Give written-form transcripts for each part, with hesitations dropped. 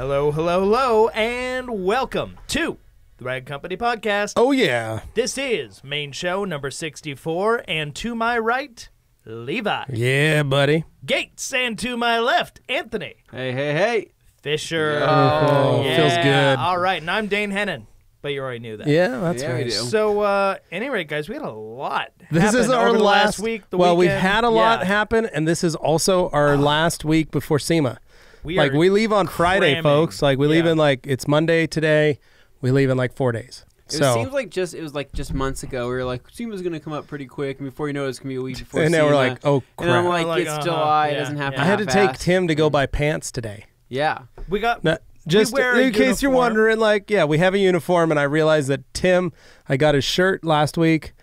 Hello, hello, hello, and welcome to the Rag Company Podcast. Oh, yeah. This is main show number 64, and to my right, Levi. Yeah, buddy. Gates, and to my left, Anthony. Hey, hey, hey. Fisher. Oh, yeah. feels good. All right, and I'm Dane Hennen, but you already knew that. Yeah, that's Yeah, right. we do. So, anyway, guys, we had a lot This is happen our over the last week. Well, we've weekend. had a lot Yeah. happen, and this is also our last week before SEMA. We Like, are we leave on Friday, cramming. folks. Like, we leave Yeah. in, like, it's Monday today. We leave in, like, 4 days. It seems like just months ago. We were like, SEMA's going to come up pretty quick. And before you know it, it's going to be a week before And SEMA. now we're like, oh, and I'm crap. like, it's July. It doesn't happen I had to take fast. Tim to go buy pants today. Yeah. We got... Now, just wear a in case you're uniform. wondering, like, yeah, we have a uniform, and I realized that Tim, I got his shirt last week,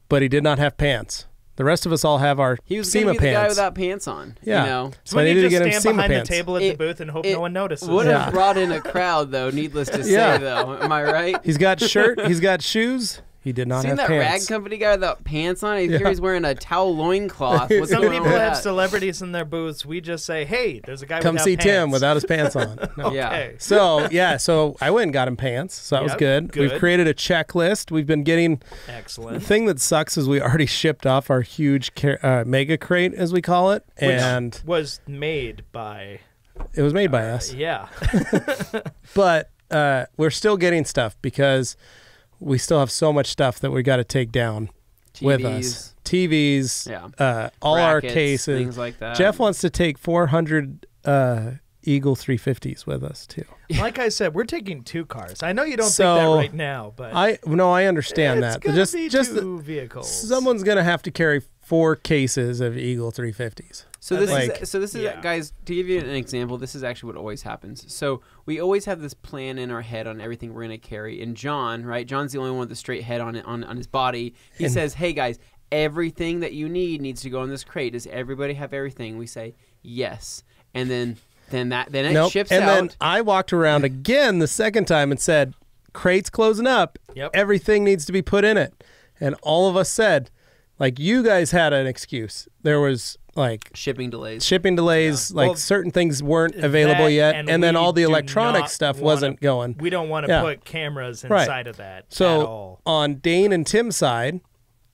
but he did not have pants. The rest of us all have our He was going SEMA to be the guy pants. without pants on. Yeah. You know? So I When you needed to just get him stand SEMA behind pants. the table at the booth and hope no one notices. Would Yeah. have brought in a crowd, though, needless to say, Yeah. though. Am I right? He's got shirt. He's got shoes. He did not Seen have that pants. rag company guy without pants on? Yeah. He's wearing a towel loincloth. What's Some going people on with have that? celebrities in their booths. We just say, hey, there's a guy Come without see pants. Tim without his pants on. No. Yeah. Okay. So I went and got him pants. So that was Yep, good. good. We've created a checklist. We've been getting. The Excellent. thing that sucks is we already shipped off our huge mega crate, as we call it, and Was made by... it was made by us. Yeah. But we're still getting stuff because we still have so much stuff that we got to take down with us. TVs, Yeah. all our Brackets, cases. things like that. Jeff wants to take 400 Eagle 350s with us too. Like I said, we're taking 2 cars. I know you don't So, think that right now, but... I understand it's that. gonna Just be just 2 vehicles. someone's gonna have to carry 4 cases of Eagle 350s. So I this think- is yeah. guys, to give you an example, this is actually what always happens. So we always have this plan in our head on everything we're going to carry. And John, right? John's the only one with the straight head on his body. He says, "Hey guys, everything that you need needs to go in this crate. Does everybody have everything?" We say, "Yes." And then it Nope. ships and out. then I walked around again the second time and said, "Crate's closing up. Yep. Everything needs to be put in it." And all of us said, like, you guys had an excuse. There was like shipping delays. shipping delays, like Well, certain things weren't available That, yet, and and then we all the do electronic not stuff wanna- wasn't going. We don't want to Yeah. put cameras Right. inside of that at So all. on Dane and Tim's side,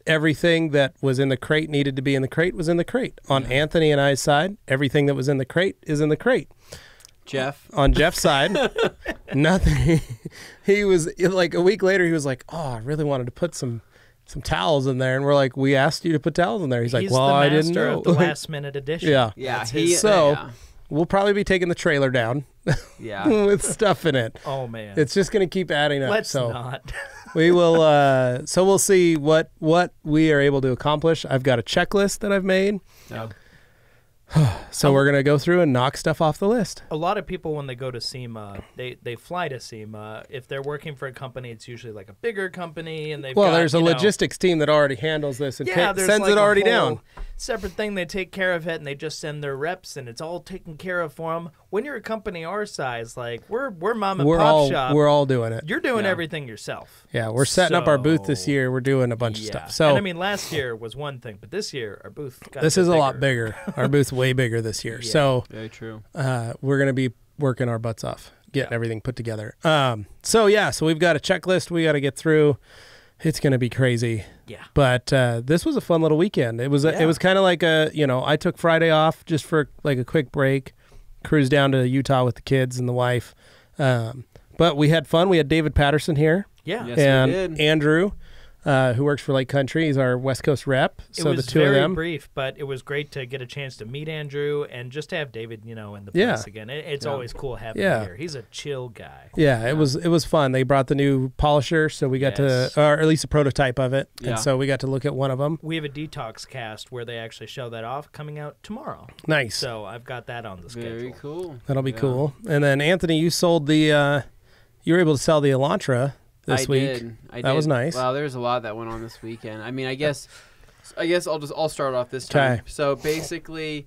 everything that was in the crate needed to be in the crate was in the crate. On Anthony and I's side, everything that was in the crate is in the crate. Jeff. On Jeff's side, nothing. He was like, a week later, he was like, "Oh, I really wanted to put some towels in there," and we're like, "We asked you to put towels in there." He's like, "Well, the I didn't master know." of the last minute edition. Yeah. Yeah, That's he. his So- yeah. We'll probably be taking the trailer down Yeah. with stuff in it. Oh man. It's just going to keep adding up. Let's so not. we will. So we'll see what we are able to accomplish. I've got a checklist that I've made. Yeah. So we're going to go through and knock stuff off the list. A lot of people, when they go to SEMA, they fly to SEMA. If they're working for a company, it's usually like a bigger company, and they've Well, got, there's a you know, logistics team that already handles this and there's sends like it a already whole down. separate thing. They take care of it, and they just send their reps, and it's all taken care of for them. When you're a company our size, like we're mom and pop shop, We're all doing it. you're doing Yeah. everything yourself. Yeah, we're setting up our booth this So, year. We're doing a bunch of Yeah. stuff. So and I mean, last year was one thing, but this year our booth got this bit is a lot bigger. Our booth's way bigger this year. Yeah. So Very true. we're going to be working our butts off, getting everything put together. So we've got a checklist we got to get through. It's going to be crazy. Yeah. But this was a fun little weekend. It was it was kind of like I took Friday off just for like a quick break, cruised down to Utah with the kids and the wife. But we had fun. We had David Patterson here. Yeah. Yes, we and did. Andrew, who works for Lake Country. He's our West Coast rep. It So was the two of very them. brief, but it was great to get a chance to meet Andrew and just to have David, in the Yeah. place again. It's always cool having Yeah. him here. He's a chill guy. Yeah, it was fun. They brought the new polisher, so we got Yes. to, or at least a prototype of it, Yeah. and so we got to look at one of them. We have a detox cast where they actually show that off coming out tomorrow. Nice. So I've got that on the schedule. Very cool. That'll be Yeah. cool. And then Anthony, you sold the, you were able to sell the Elantra this week. I That did. was nice. Wow, there's a lot that went on this weekend. I mean, I guess I'll start off this time. 'Kay. So basically,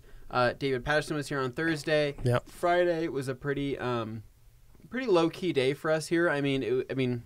David Patterson was here on Thursday. Yep. Friday was a pretty low key day for us here. I mean,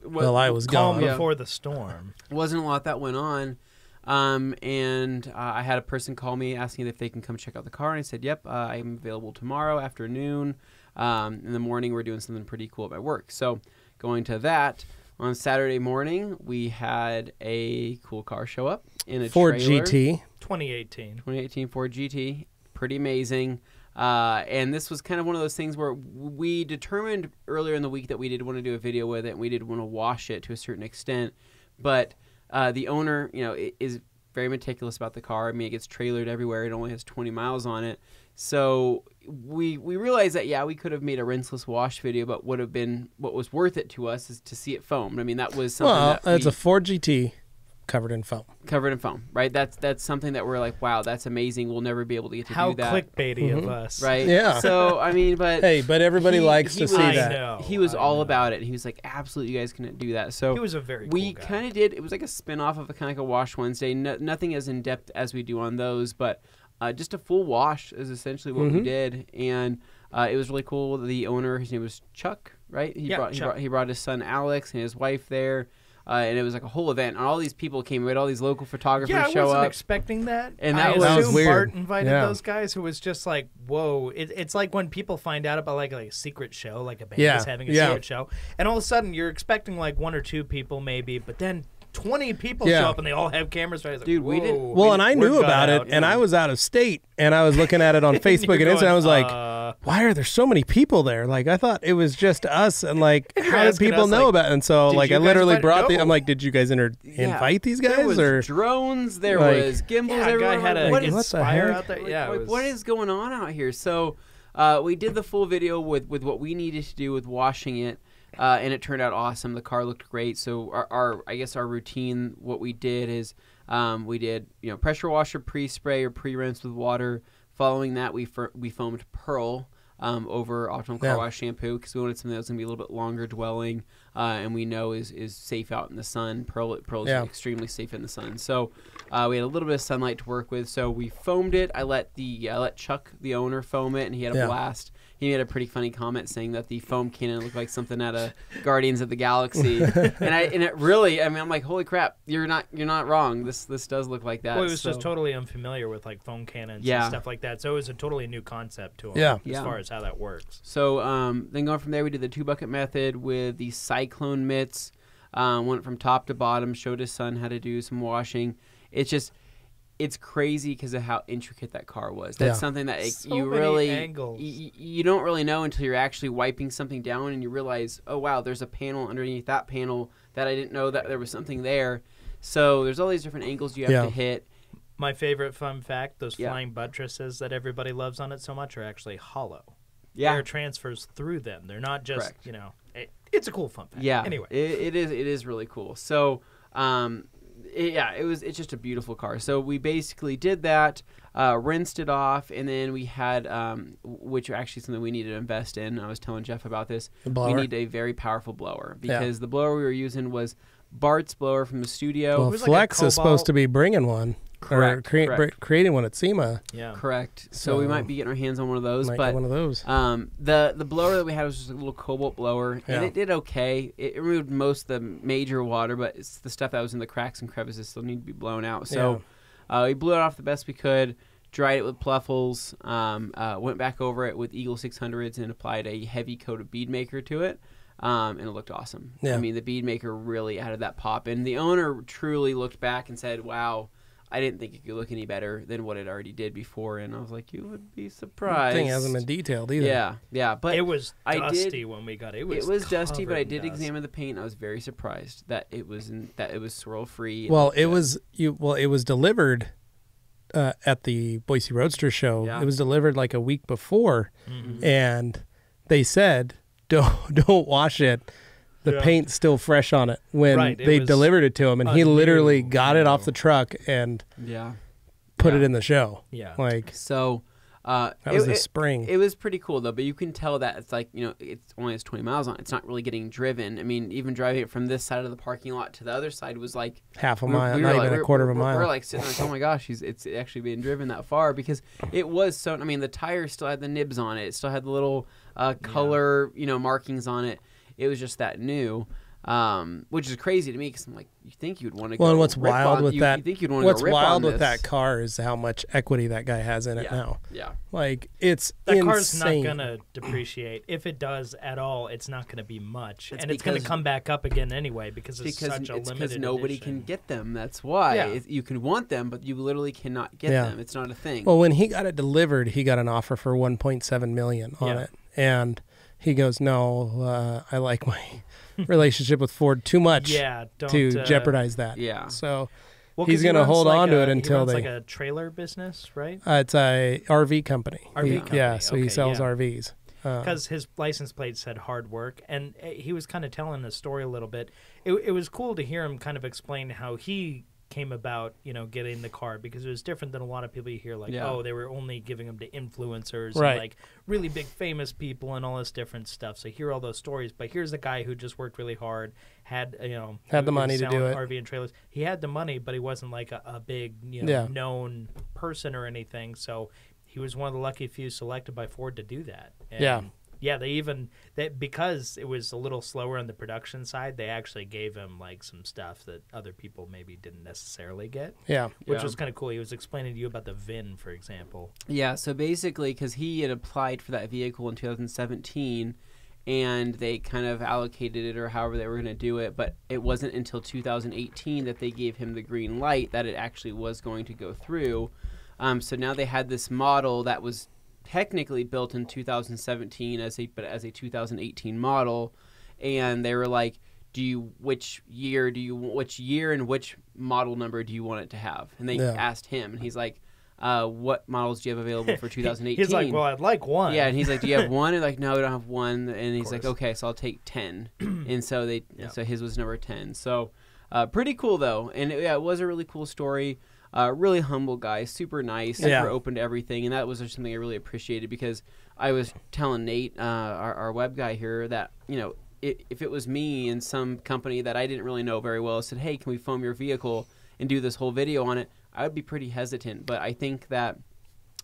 Well, I was Calm gone. before the storm. wasn't a lot that went on. And I had a person call me asking if they can come check out the car, and I said, "Yep, I'm available tomorrow afternoon." In the morning, we're doing something pretty cool at my work. So going to that. On Saturday morning, we had a cool car show up in a Ford trailer. GT. 2018 Ford GT. Pretty amazing. And this was kind of one of those things where we determined earlier in the week that we did want to do a video with it, and we did want to wash it to a certain extent. But the owner, is very meticulous about the car. I mean, it gets trailered everywhere. It only has 20 miles on it. So we realized that, we could have made a rinseless wash video, but what was worth it to us is to see it foamed. I mean, that was something it's a Ford GT covered in foam. Covered in foam, right? That's something that we're like, wow, that's amazing. We'll never be able to get to do that. How clickbaity of us. Right? Yeah. So, I mean, but... But everybody likes to see that. He was all about it. He was like, absolutely, you guys can do that. So he was a very cool guy. We kind of did... It was like a spin-off of kind of like a Wash Wednesday. Nothing as in-depth as we do on those, but just a full wash is essentially what we did. And it was really cool. The owner, his name was Chuck, right? He brought his son Alex and his wife there. And it was like a whole event. And all these people came. We had all these local photographers show up. I wasn't expecting that. And I that was assumed weird. Bart invited those guys, who was just like, whoa. It's like when people find out about like a secret show, like a band is having a secret show. And all of a sudden, you're expecting like 1 or 2 people maybe, but then 20 people show up and they all have cameras. Right? Like, dude, we didn't. Well, and I knew about it, and I was out of state, and I was looking at it on Facebook and Instagram. I was like, why are there so many people there? Like, I thought it was just us, and like, how did people know about it? And so, like, I literally brought I'm like, did you guys invite these guys? There was or drones, there was gimbals. A guy had a Inspire out there. What is going on out here? So, we did the full video with what we needed to do with washing it. And it turned out awesome. The car looked great. So our routine, what we did is we did pressure washer, pre-spray or pre-rinse with water. Following that, we foamed Pearl over Optimum Car Wash shampoo because we wanted something that was going to be a little bit longer dwelling and we know is safe out in the sun. Pearl is extremely safe in the sun. So we had a little bit of sunlight to work with. So we foamed it. I let Chuck, the owner, foam it, and he had a blast. He made a pretty funny comment saying that the foam cannon looked like something out of Guardians of the Galaxy, and it really, I mean, I'm like, holy crap, you're not wrong. This does look like that. Well, he was just totally unfamiliar with like foam cannons and stuff like that, so it was a totally new concept to him as far as how that works. So then going from there, we did the 2-bucket method with the Cyclone mitts. Went from top to bottom, showed his son how to do some washing. It's crazy because of how intricate that car was. That's something that you don't really know until you're actually wiping something down and you realize, oh wow, there's a panel underneath that panel that I didn't know that there was something there. So there's all these different angles you have to hit. My favorite fun fact, those flying buttresses that everybody loves on it so much are actually hollow. Air transfers through them. They're not just, it's a cool fun fact. Yeah. Anyway. It is really cool. So, it's just a beautiful car. So we basically did that, rinsed it off, and then we had, which are actually something we needed to invest in. I was telling Jeff about this. We need a very powerful blower because the blower we were using was Bart's blower from the studio. Well, Flex is supposed to be bringing one. Correct. Creating one at SEMA. Yeah. Correct. So we might be getting our hands on one of those. The blower that we had was just a little cobalt blower, and it did okay. It removed most of the major water, but it's the stuff that was in the cracks and crevices still need to be blown out. So we blew it off the best we could, dried it with Pluffles, went back over it with Eagle 600s and applied a heavy coat of bead maker to it. And it looked awesome. I mean, the bead maker really added that pop. And the owner truly looked back and said, wow, I didn't think it could look any better than what it already did before. And I was like, you would be surprised. The thing hasn't been detailed either. Yeah. But it was dusty when we got it. It was dusty, but I did examine the paint. I was very surprised that it was swirl free. Well, it was delivered at the Boise Roadster show. It was delivered like a week before, and they said, don't wash it. The paint's still fresh on it when they delivered it to him, and he literally got it off the truck and put it in the show. So that was the spring. It was pretty cool though, but you can tell that it's like it only has 20 miles on it. It's not really getting driven. I mean, even driving it from this side of the parking lot to the other side was like half a mile, not even a quarter of a mile. We're like sitting like, oh my gosh, it's actually being driven that far because it was so. I mean, the tire still had the nibs on it. It still had the little color markings on it. It was just that new. which is crazy to me because I'm like, you think you'd want to go. Well, and what's wild with that? You think you'd want to go rip on this. That car is how much equity that guy has in it now. Yeah, like it's that insane. car's not gonna depreciate. If it does at all, it's not gonna be much, and it's gonna come back up again anyway because it's such a limited because nobody edition. can get them. That's why you can want them, but you literally cannot get them. It's not a thing. Well, when he got it delivered, he got an offer for $1.7 million on it, and he goes, "No, I like my relationship with Ford too much to jeopardize that." Yeah. So he's going to hold on to it until like a trailer business, right? It's a RV company. Company. Yeah, so he sells RVs. Because his license plate said hard work, and he was kind of telling the story a little bit. It was cool to hear him kind of explain how he came about, getting the car, because it was different than a lot of people you hear, like, oh, they were only giving them to influencers and like really big famous people and all this different stuff. So hear all those stories, but here's a guy who just worked really hard, had the money to do it. RV and trailers. He had the money, but he wasn't like a big known person or anything. So he was one of the lucky few selected by Ford to do that. And because it was a little slower on the production side, they actually gave him like some stuff that other people maybe didn't necessarily get. Which was kind of cool. He was explaining to you about the VIN, for example. Yeah, so basically, because he had applied for that vehicle in 2017, and they kind of allocated it or however they were going to do it, but it wasn't until 2018 that they gave him the green light that it actually was going to go through. So now they had this model that was technically built in 2017 as a 2018 model, and they were like, which year and which model number do you want it to have? And they asked him, and he's like, what models do you have available for 2018? He's like, well, I'd like one. Yeah, and he's like, do you have one? And like, no, we don't have one. And he's like, okay, so I'll take 10. And so so his was number 10. So pretty cool though, and it was a really cool story. Really humble guy, super nice, super open to everything, and that was just something I really appreciated, because I was telling Nate, our web guy here, that if it was me in some company that I didn't really know very well, said, hey, can we foam your vehicle and do this whole video on it, I would be pretty hesitant. But I think that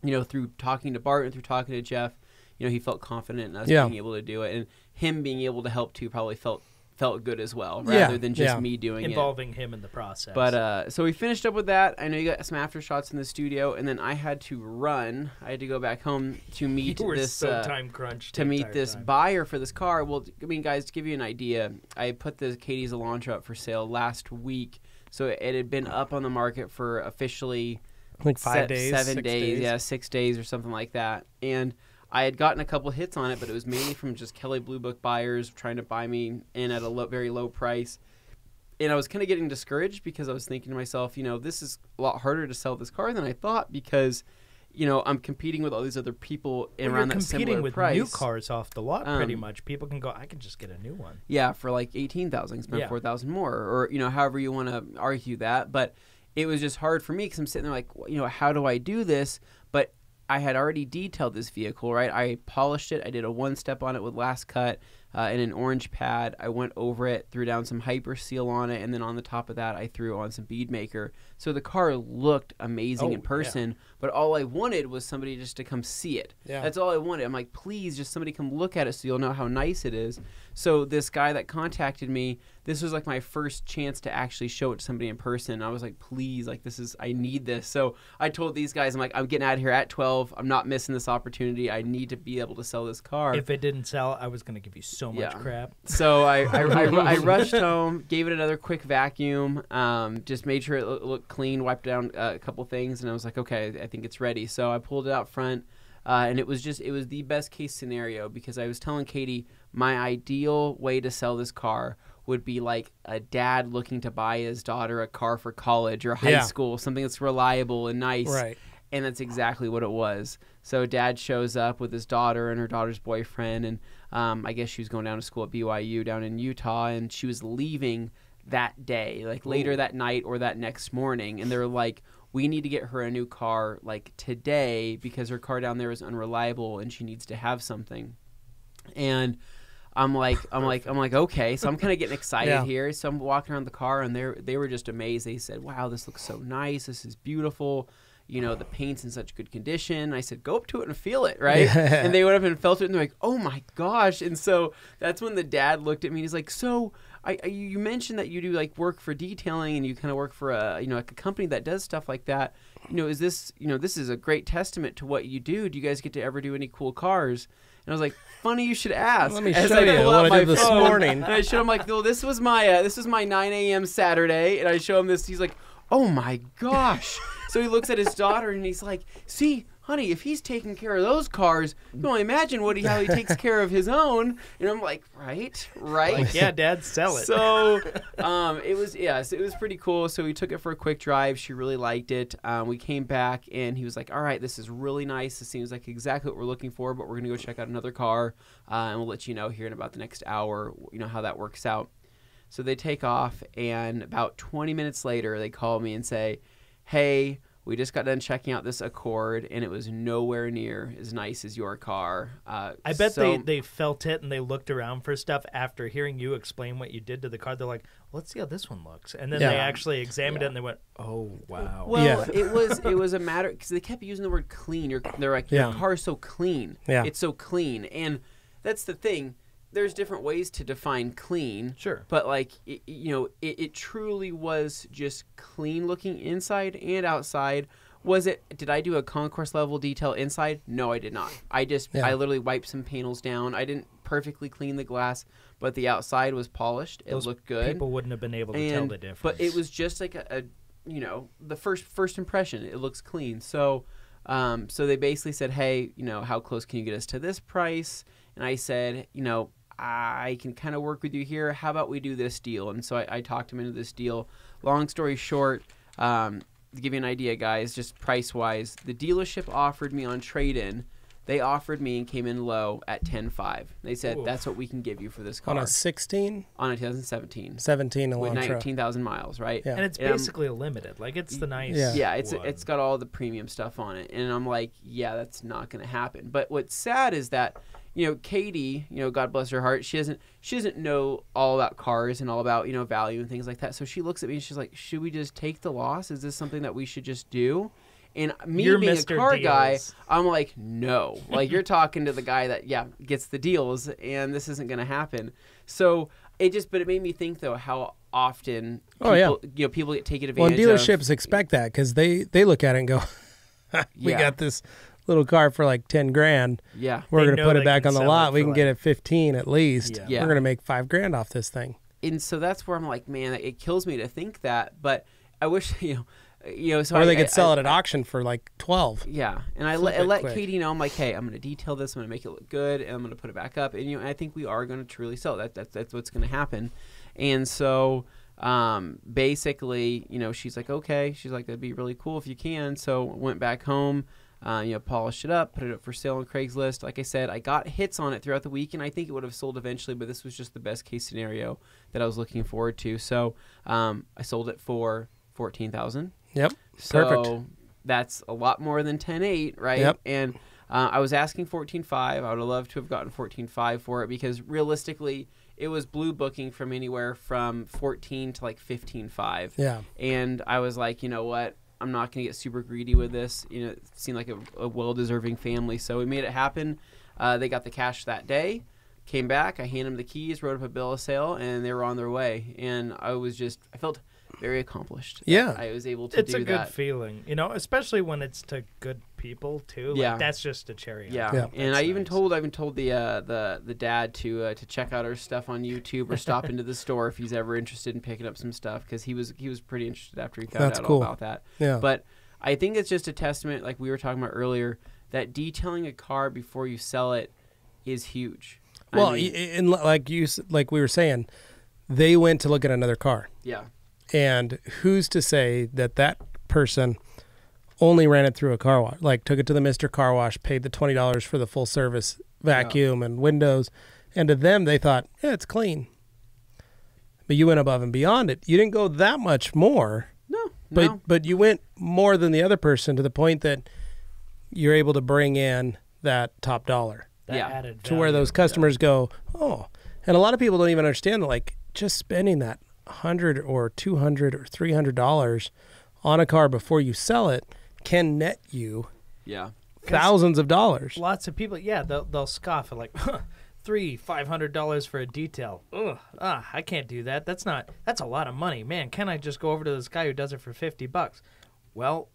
through talking to Bart and through talking to Jeff, he felt confident in us being able to do it, and him being able to help too probably felt good as well, rather than just me doing involving him in the process. But so we finished up with that. I know you got some after shots in the studio, and then I had to run. I had to go back home to meet time crunched to meet this buyer for this car. Well, I mean, guys, to give you an idea, I put the Katie's Elantra up for sale last week, so it had been up on the market for officially like 5 days, 7 days, 6 days or something like that, and I had gotten a couple hits on it, but it was mainly from just Kelly Blue Book buyers trying to buy me in at a very low price. And I was kind of getting discouraged, because I was thinking to myself, this is a lot harder to sell this car than I thought, because, I'm competing with all these other people around that similar with price. New cars off the lot, pretty much. People can go, I can just get a new one. Yeah, for like $18,000, spend $4,000 more, or however you want to argue that. But it was just hard for me, because I'm sitting there like, how do I do this? But I had already detailed this vehicle, right? I polished it. I did a one-step on it with last cut and an orange pad. I went over it, threw down some Hyper Seal on it, and then on the top of that, I threw on some bead maker. So the car looked amazing in person, but all I wanted was somebody just to come see it. Yeah. That's all I wanted. I'm like, please, just somebody come look at it so you'll know how nice it is. So this guy that contacted me, this was like my first chance to actually show it to somebody in person. I was like, please, like I need this. So I told these guys, I'm like, I'm getting out of here at 12. I'm not missing this opportunity. I need to be able to sell this car. If it didn't sell, I was going to give you so much crap. So I rushed home, gave it another quick vacuum, just made sure it looked clean, wiped down a couple things, and I was like, okay, I think it's ready. So I pulled it out front, and it was the best case scenario, because I was telling Katie my ideal way to sell this car would be like a dad looking to buy his daughter a car for college or high school, something that's reliable and nice. Right. And that's exactly what it was. So dad shows up with his daughter and her daughter's boyfriend, and I guess she was going down to school at BYU down in Utah, and she was leaving that day, like later that night or that next morning. And they're like, we need to get her a new car like today, because her car down there is unreliable and she needs to have something. And I'm like, okay. So I'm kind of getting excited here. So I'm walking around the car, and they were just amazed. They said, wow, this looks so nice. This is beautiful. the paint's in such good condition. I said, go up to it and feel it, right? Yeah. And they went up and felt it, and they're like, oh my gosh. And so that's when the dad looked at me and he's like, so you mentioned that you do like work for detailing and you kind of work for like a company that does stuff like that. Is this, this is a great testament to what you do. Do you guys get to ever do any cool cars? And I was like, funny you should ask. Let me show you what I did this morning. And I showed him like, well, this was my 9 a.m. Saturday. And I show him this. He's like, oh my gosh. So he looks at his daughter and he's like, see, honey, if he's taking care of those cars, you can only imagine how he takes care of his own. And I'm like, right. Like, yeah, Dad, sell it. So it was pretty cool. So we took it for a quick drive. She really liked it. We came back and he was like, all right, this is really nice. This seems like exactly what we're looking for, but we're going to go check out another car. And we'll let you know here in about the next hour, how that works out. So they take off, and about 20 minutes later, they call me and say, hey, we just got done checking out this Accord, and it was nowhere near as nice as your car. I bet they felt it, and they looked around for stuff after hearing you explain what you did to the car. They're like, let's see how this one looks. And then they actually examined it, and they went, oh, wow. Well, it was a matter, because they kept using the word clean. They're like, your car is so clean. Yeah. It's so clean. And that's the thing. There's different ways to define clean. Sure. But like, it truly was just clean looking inside and outside. Did I do a concourse level detail inside? No, I did not. I literally wiped some panels down. I didn't perfectly clean the glass, but the outside was polished. It looked good. People wouldn't have been able to tell the difference. But it was just like the first impression. It looks clean. So they basically said, hey, how close can you get us to this price? And I said, I can kind of work with you here. How about we do this deal? And so I talked him into this deal. Long story short, to give you an idea, guys, just price-wise, the dealership offered me on trade-in. They offered me and came in low at $10,500. They said, that's what we can give you for this car. On a 16? On a 2017. 17 with 19,000 miles, right? Yeah. And it's basically a limited. Like, it's the nice it's got all the premium stuff on it. And I'm like, yeah, that's not going to happen. But what's sad is that Katie, God bless her heart, she doesn't know all about cars and all about, value and things like that. So she looks at me and she's like, should we just take the loss? Is this something that we should just do? And me being Mr. a car guy, I'm like, no. Like, you're talking to the guy that, gets the deals, and this isn't going to happen. So but it made me think, though, how often people get taken advantage of. Well, dealerships expect that because they look at it and go, we got this little car for like $10,000. Yeah. We're going to put it back on the lot. We can get it 15 at least. Yeah. We're going to make $5,000 off this thing. And so that's where I'm like, man, it kills me to think that. But I wish, so or they could sell it at auction for like 12. Yeah. And I let Katie know, I'm like, hey, I'm going to detail this. I'm going to make it look good. And I'm going to put it back up. And, I think we are going to truly sell it. That's what's going to happen. And so basically, she's like, okay. She's like, that'd be really cool if you can. So went back home. Polished it up, put it up for sale on Craigslist. Like I said, I got hits on it throughout the week, and I think it would have sold eventually, but this was just the best case scenario that I was looking forward to. So I sold it for $14,000. Yep, so perfect. That's a lot more than $10,800, right? Yep. And I was asking $14,500. I would have loved to have gotten $14,500 for it because realistically, it was blue booking from anywhere from $14,000 to like $15,500. Yeah. And I was like, you know what? I'm not going to get super greedy with this. It seemed like a well-deserving family. So we made it happen. They got the cash that day, came back. I handed them the keys, wrote up a bill of sale, and they were on their way. And I felt very accomplished. Yeah. I was able to do that. It's a good feeling, especially when it's to good people too. Like, that's just a cherry. Yeah. And I even told the dad to check out our stuff on YouTube or stop into the store if he's ever interested in picking up some stuff because he was pretty interested after he found out all about that. Yeah. But I think it's just a testament, like we were talking about earlier, that detailing a car before you sell it is huge. Well, and like we were saying, they went to look at another car. Yeah. And who's to say that person only ran it through a car wash, like took it to the Mr. Car Wash, paid the $20 for the full service vacuum and windows, and to them they thought, yeah, it's clean. But you went above and beyond it. You didn't go that much more. No. But you went more than the other person to the point that you're able to bring in that top dollar. Added to where those customers go, oh. And a lot of people don't even understand that, like, just spending that $100 or $200 or $300 on a car before you sell it can net you Yeah. thousands of dollars. Lots of people, yeah, they'll scoff at like $500 for a detail. Ugh, I can't do that. That's a lot of money, man. Can't I just go over to this guy who does it for $50? Well,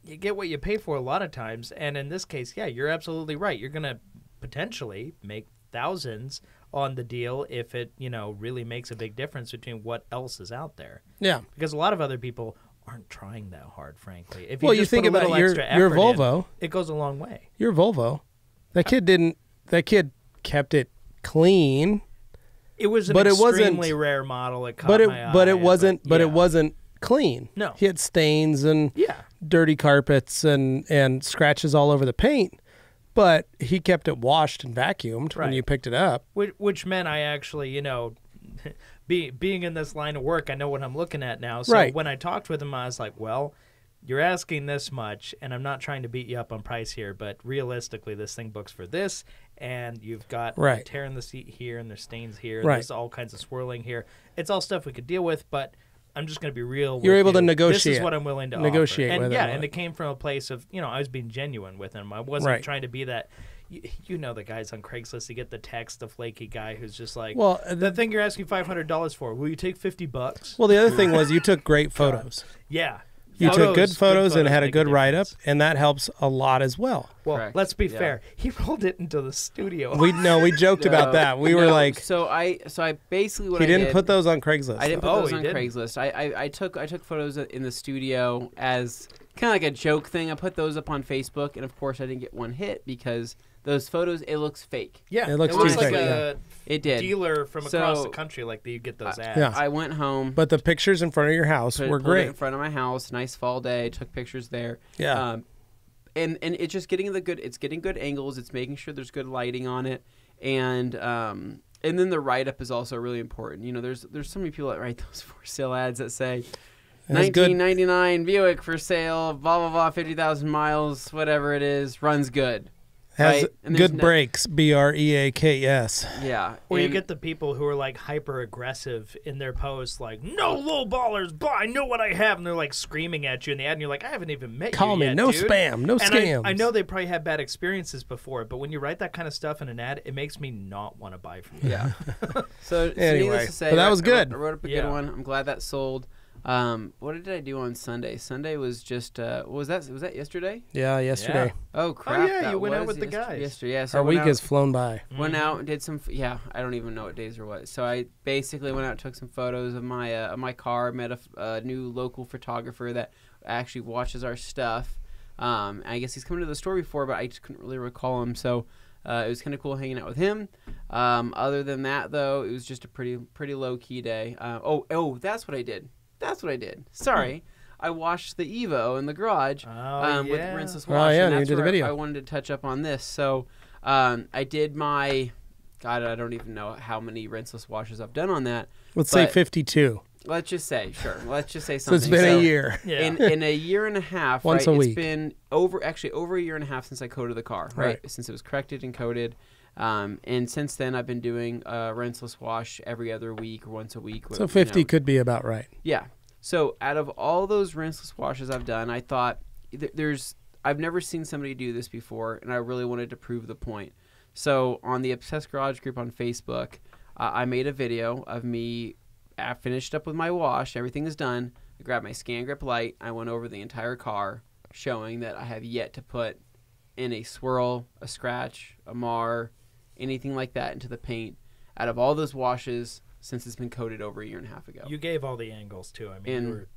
you get what you pay for a lot of times, and in this case, yeah, you're absolutely right. You're gonna potentially make thousands on the deal if it, really makes a big difference between what else is out there. Yeah, because a lot of other people aren't trying that hard, frankly. If you just think put a about little your extra effort Volvo, it goes a long way. Your Volvo, that kid kept it clean. It was an extremely rare model. It caught my eye, but it wasn't clean. No, he had stains and dirty carpets and scratches all over the paint. But he kept it washed and vacuumed when you picked it up. Which meant I actually, being in this line of work, I know what I'm looking at now. So when I talked with him, I was like, well, you're asking this much, and I'm not trying to beat you up on price here, but realistically, this thing books for this, and you've got a tear in the seat here, and there's stains here, and there's all kinds of swirling here. It's all stuff we could deal with, but I'm just going to be real with you. You're able to negotiate. This is what I'm willing to negotiate offer. with him. And it came from a place of, I was being genuine with him. I wasn't trying to be that. You know the guys on Craigslist, you get the text, the flaky guy who's just like, well, the thing you're asking $500 for, will you take $50? Well, the other thing was you took great photos. Yeah. You took good photos and had a good write-up, and that helps a lot as well. Well, let's be fair. He rolled it into the studio. We joked about that. We were like, so I basically what he didn't put those on Craigslist. I didn't put those on Craigslist. I took photos in the studio as kind of like a joke thing. I put those up on Facebook, and of course I didn't get one hit because those photos, it looks fake. Yeah, it looks like fake. A dealer from across the country, like you get those ads. Yeah. I went home. But the pictures in front of your house were great. In front of my house, nice fall day, took pictures there. Yeah. And it's just getting getting good angles. It's making sure there's good lighting on it. And then the write-up is also really important. There's so many people that write those for sale ads that say, 1999 Buick for sale, blah, blah, blah, 50,000 miles, whatever it is, runs good. Has good brakes, BREAKS. Yeah. Or you get the people who are like hyper aggressive in their posts, like, no low ballers, I know what I have. And they're like screaming at you in the ad, and you're like, I haven't even met Call you me, yet, no dude. spam, no scams. I know they probably had bad experiences before, but when you write that kind of stuff in an ad, it makes me not want to buy from you. Yeah. So anyway, needless to say, but that was good. I wrote up a good one. I'm glad that sold. What did I do on Sunday? Sunday was just was that yesterday? Yeah, yesterday. Yeah. Oh crap! Oh yeah, you went out with the guys. Yesterday, yeah. So our week has flown by. Went out and did some. Yeah, I don't even know what days or what. So I basically went out and took some photos of my car. Met a new local photographer that actually watches our stuff. I guess he's come to the store before, but I just couldn't really recall him. So it was kind of cool hanging out with him. Other than that, though, it was just a pretty low key day. That's what I did. Sorry. I washed the Evo in the garage with rinseless wash. And that's you did the video. I wanted to touch up on this. So I did my... God, I don't even know how many rinseless washes I've done on that. Let's say 52. Let's just say, sure. Let's just say So something. it's been a year. Yeah. In a year and a half, Once a week. It's been over a year and a half since I coated the car, right? Since it was corrected and coated. And since then, I've been doing a rinseless wash every other week or once a week. So 50 could be about right. Yeah. So out of all those rinseless washes I've done, I thought I've never seen somebody do this before, and I really wanted to prove the point. So on the Obsessed Garage group on Facebook, I made a video of me. I finished up with my wash. Everything is done. I grabbed my Scan Grip light. I went over the entire car, showing that I have yet to put in a swirl, a scratch, a mar, anything like that into the paint. Out of all those washes, since it's been coated over a year and a half ago. You gave all the angles, too. I mean, you were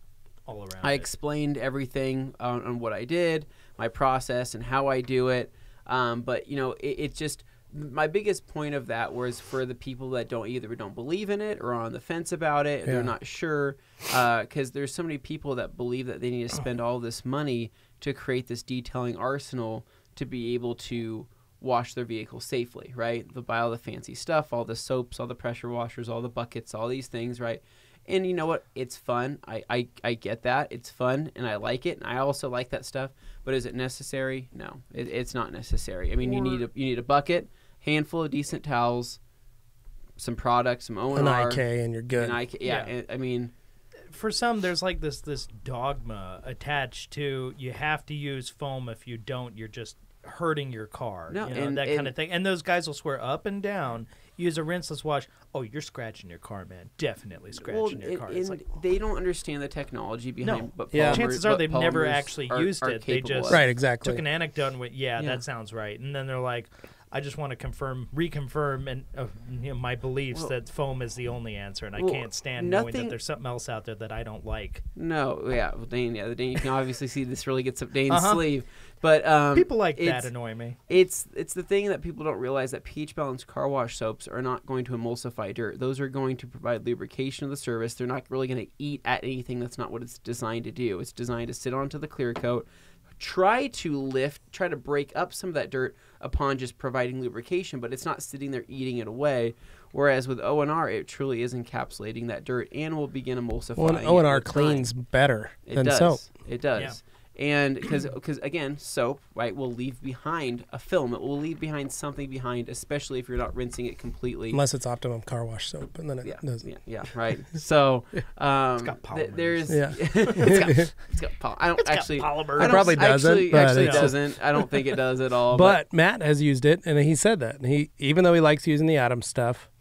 all around I explained everything on what I did, my process, and how I do it. But, it's just... My biggest point of that was for the people that either don't believe in it or are on the fence about it. They're not sure, because there's so many people that believe that they need to spend all this money to create this detailing arsenal to be able to wash their vehicle safely, right? They'll buy all the fancy stuff, all the soaps, all the pressure washers, all the buckets, all these things, right? And you know what? It's fun. I get that. It's fun, and I like it, and I also like that stuff. But is it necessary? No, it's not necessary. I mean, you need a bucket, handful of decent towels, some products, some O&R. An IK, and you're good. And I mean... for some, there's like this dogma attached to you have to use foam. If you don't, you're just hurting your car. No, you know, that kind of thing. And those guys will swear up and down, use a rinseless wash. Oh, you're scratching your car, man. Definitely scratching your car. It's like, they don't understand the technology behind. No. Chances are they've never actually used it. They just took an anecdote and went, yeah, that sounds right. And then they're like, I just want to reconfirm and my beliefs that foam is the only answer, and I can't stand knowing that there's something else out there that I don't like. No, Dane, Dane, you can obviously see this really gets up Dane's sleeve. But people like that annoy me. It's the thing that people don't realize, that pH balanced car wash soaps are not going to emulsify dirt. Those are going to provide lubrication of the surface. They're not really going to eat at anything. That's not what it's designed to do. It's designed to sit onto the clear coat, try to break up some of that dirt upon just providing lubrication, but it's not sitting there eating it away. Whereas with O&R, it truly is encapsulating that dirt and will begin emulsifying. Well, O&R cleans better than soap. It does. Yeah. And because again, soap, right, will leave behind a film. It will leave behind something behind, especially if you're not rinsing it completely. Unless it's Optimum car wash soap, and then it doesn't. Yeah, right. So it's got polymers. it's got I don't actually. Got polymers. It probably doesn't. Actually doesn't. I don't think it does at all. But Matt has used it, and he said that. And he, even though he likes using the Atom stuff,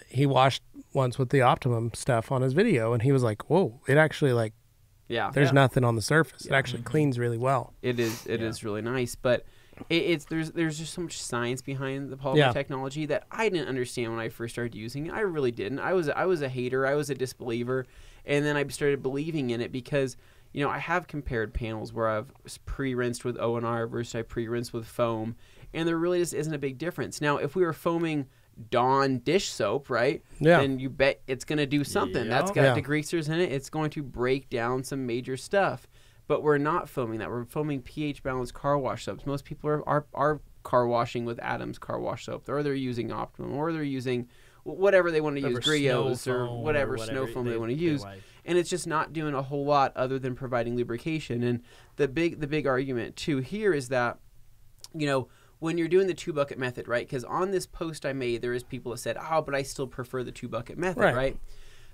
he washed once with the Optimum stuff on his video, and he was like, "Whoa! It actually there's nothing on the surface. It actually cleans really well." It is really nice, but there's just so much science behind the polymer technology that I didn't understand when I first started using it. I really didn't. I was a hater. I was a disbeliever, and then I started believing in it because I have compared panels where I've pre-rinsed with O&R versus I pre-rinsed with foam, and there really just isn't a big difference. Now, if we were foaming Dawn dish soap, right? Yeah. Then you bet it's going to do something. Yep. That's got degreasers in it. It's going to break down some major stuff. But we're not foaming that. We're foaming pH balanced car wash soaps. Most people are car washing with Adam's car wash soap, or they're using Optimum, or they're using whatever they want to use, Griot's or whatever snow foam they want to use. And it's just not doing a whole lot other than providing lubrication. And the big argument too here is that, when you're doing the 2-bucket method, right? Because on this post I made, there is people that said, but I still prefer the 2-bucket method, right?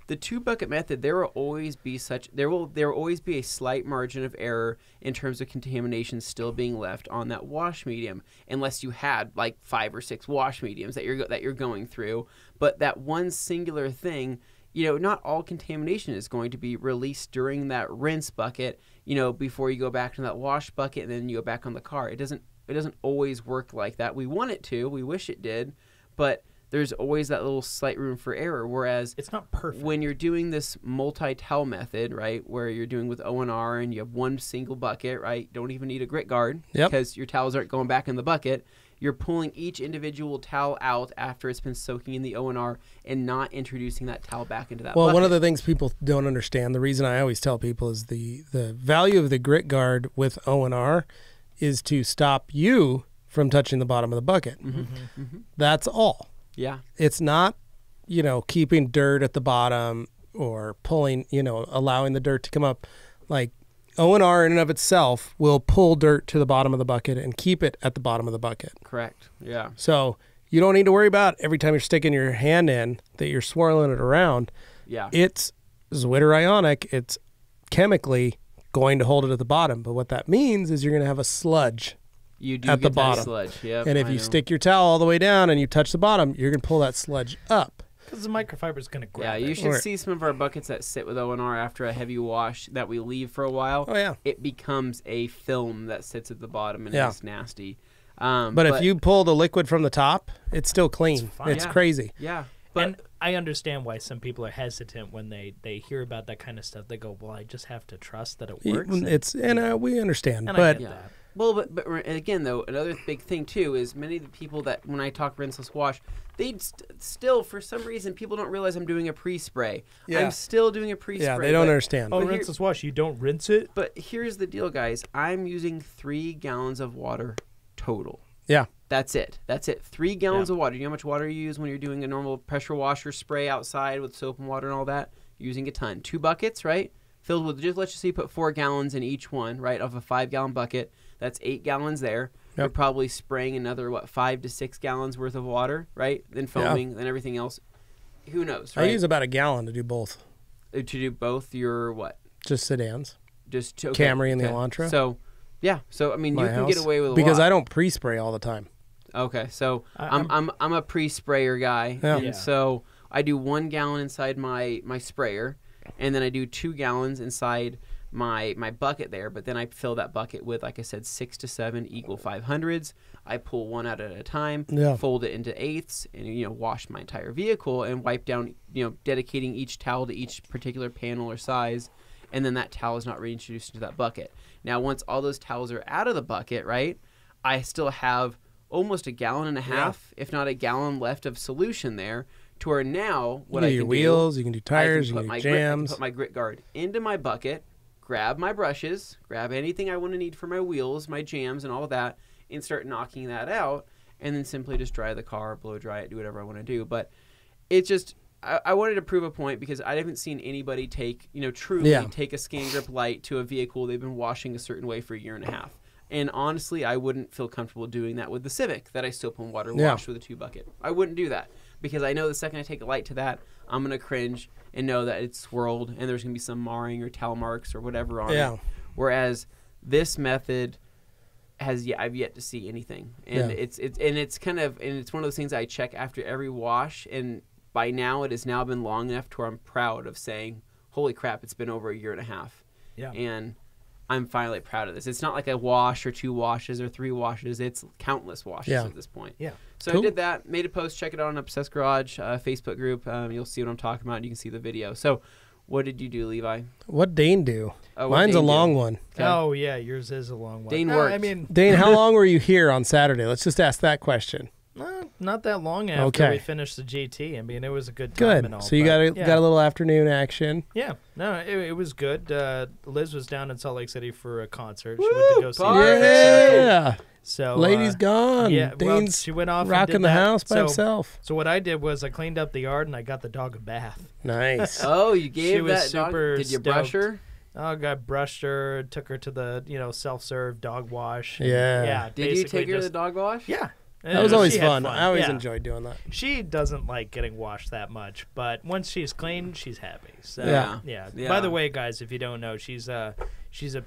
The 2-bucket method, there will always be a slight margin of error in terms of contamination still being left on that wash medium, unless you had like 5 or 6 wash mediums that you're going through. But that one singular thing, not all contamination is going to be released during that rinse bucket, before you go back to that wash bucket and then you go back on the car. It doesn't always work like that. We want it to. We wish it did. But there's always that little slight room for error. Whereas it's not perfect. When you're doing this multi-towel method, right, where you're doing with O&R and you have one single bucket, right, you don't even need a grit guard because your towels aren't going back in the bucket. You're pulling each individual towel out after it's been soaking in the O&R and not introducing that towel back into that bucket. One of the things people don't understand, the reason I always tell people is the value of the grit guard with O&R is to stop you from touching the bottom of the bucket. That's all. Yeah. It's not, keeping dirt at the bottom or pulling, allowing the dirt to come up. Like O&R in and of itself will pull dirt to the bottom of the bucket and keep it at the bottom of the bucket. Correct. Yeah. So you don't need to worry about every time you're sticking your hand in that you're swirling it around. Yeah. It's Zwitter ionic. It's chemically going to hold it at the bottom. But what that means is you're going to have a sludge at the bottom. Sludge. Yep, and if you stick your towel all the way down and you touch the bottom, you're going to pull that sludge up. Because the microfiber is going to grab it. Yeah, you should see some of our buckets that sit with O&R after a heavy wash that we leave for a while. Oh, yeah. It becomes a film that sits at the bottom, and it's nasty. But if you pull the liquid from the top, it's still clean. It's crazy. Yeah. And I understand why some people are hesitant when they hear about that kind of stuff. They go, well, I just have to trust that it works. We understand. And but I get that. Well, but again, though, another big thing, too, is many of the people that, when I talk rinseless wash, they still, for some reason, people don't realize I'm doing a pre-spray. Yeah. I'm still doing a pre-spray. Yeah, they don't understand. Rinseless wash, you don't rinse it? But here's the deal, guys. I'm using 3 gallons of water total. Yeah. That's it. 3 gallons of water. You know how much water you use when you're doing a normal pressure washer spray outside with soap and water and all that? You're using a ton. 2 buckets, right? Filled with, let's just say you put 4 gallons in each one, right, of a 5-gallon bucket. That's 8 gallons there. Yep. You're probably spraying another, 5 to 6 gallons worth of water, right? Then foaming, then everything else. Who knows, right? I use about a gallon to do both. to do both your what? Just sedans. Just Camry and the Elantra. So, yeah. So I mean, you can get away with a because lot. I don't pre-spray all the time. Okay, so I'm a pre-sprayer guy, and so I do 1 gallon inside my sprayer, and then I do 2 gallons inside my bucket there. But then I fill that bucket with, like I said, 6 to 7 equal 500s. I pull one out at a time, fold it into eighths, and wash my entire vehicle and wipe down. Dedicating each towel to each particular panel or size, and then that towel is not reintroduced into that bucket. Now, once all those towels are out of the bucket, right, I still have almost 1.5 gallons, if not 1 gallon left of solution there, to where now what I can do... your wheels, you can do tires, you can do jams. I can put my grit guard into my bucket, grab my brushes, grab anything I want to need for my wheels, my jams, and all of that, and start knocking that out, and then simply just dry the car, blow dry it, do whatever I want to do. But it's just... I wanted to prove a point because I haven't seen anybody take, truly take a Scan Grip Light to a vehicle they've been washing a certain way for 1.5 years. And honestly, I wouldn't feel comfortable doing that with the Civic that I soap and water wash with a 2 bucket. I wouldn't do that because I know the second I take a light to that, I'm going to cringe and know that it's swirled and there's going to be some marring or towel marks or whatever on it. Whereas this method I've yet to see anything. And it's one of those things I check after every wash, and by now it has now been long enough to where I'm proud of saying, holy crap, it's been over 1.5 years. Yeah. And I'm finally proud of this. It's not like a wash or 2 washes or 3 washes. It's countless washes at this point. Yeah. So I did that, made a post, check it out on Obsessed Garage Facebook group. You'll see what I'm talking about. You can see the video. So what did you do, Levi? What Dane do? Mine's a long one. Okay. Oh, yeah, yours is a long one. Dane worked. Dane, how long were you here on Saturday? Let's just ask that question. Not that long after we finished the GT. I mean, it was a good time and all. So you got a little afternoon action. Yeah. No, it was good. Liz was down in Salt Lake City for a concert. She went to go see Yeah. So lady's gone. Yeah, Dane's she went off rocking the house by himself. So what I did was I cleaned up the yard and I got the dog a bath. Nice. Oh, you gave that dog. Did you brush her? Oh, I brushed her, took her to the self-serve dog wash. Yeah. Did you take her to the dog wash? Yeah. That was always fun. I always enjoyed doing that. She doesn't like getting washed that much, but once she's clean, she's happy. So, yeah. By the way, guys, if you don't know, she's a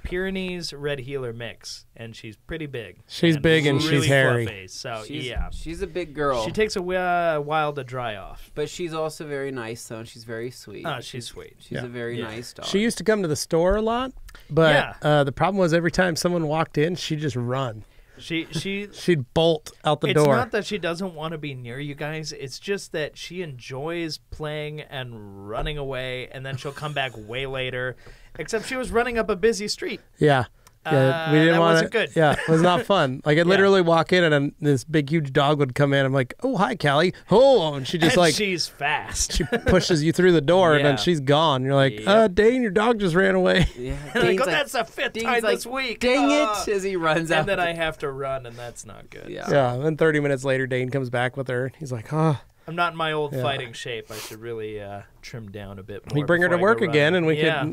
Pyrenees Red Heeler mix, and she's pretty big. She's big and really she's hairy. Fluffy, so she's a big girl. She takes a while to dry off, but she's also very nice, though. And she's very sweet. Oh, she's sweet. She's a very nice dog. She used to come to the store a lot, but the problem was every time someone walked in, she'd just run. She'd bolt out the door. It's not that she doesn't want to be near you guys. It's just that she enjoys playing and running away, and then she'll come back way later. Except she was running up a busy street. Yeah. Yeah, we didn't want wasn't good. Yeah, it was not fun. Like, I'd literally walk in and then this big, huge dog would come in. I'm like, oh, hi, Callie. Oh, and she just she's fast. She pushes you through the door and then she's gone. You're like, Dane, your dog just ran away. Yeah. That's the 5th time this week. Dang it, as he runs out. And then I have to run, and that's not good. Yeah. And then 30 minutes later, Dane comes back with her. He's like, oh. I'm not in my old fighting shape. I should really trim down a bit more. We bring her to work again, and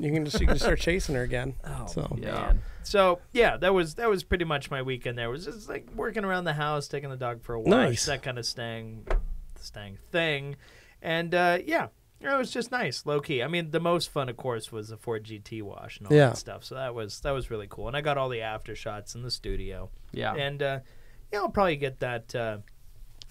you can start chasing her again. Oh, so. Man. So that was pretty much my weekend. There was just like working around the house, taking the dog for a wash, that kind of staying thing, and it was just nice, low key. I mean, the most fun, of course, was the Ford GT wash and all that stuff. So that was really cool, and I got all the after shots in the studio. Yeah, and I'll probably get that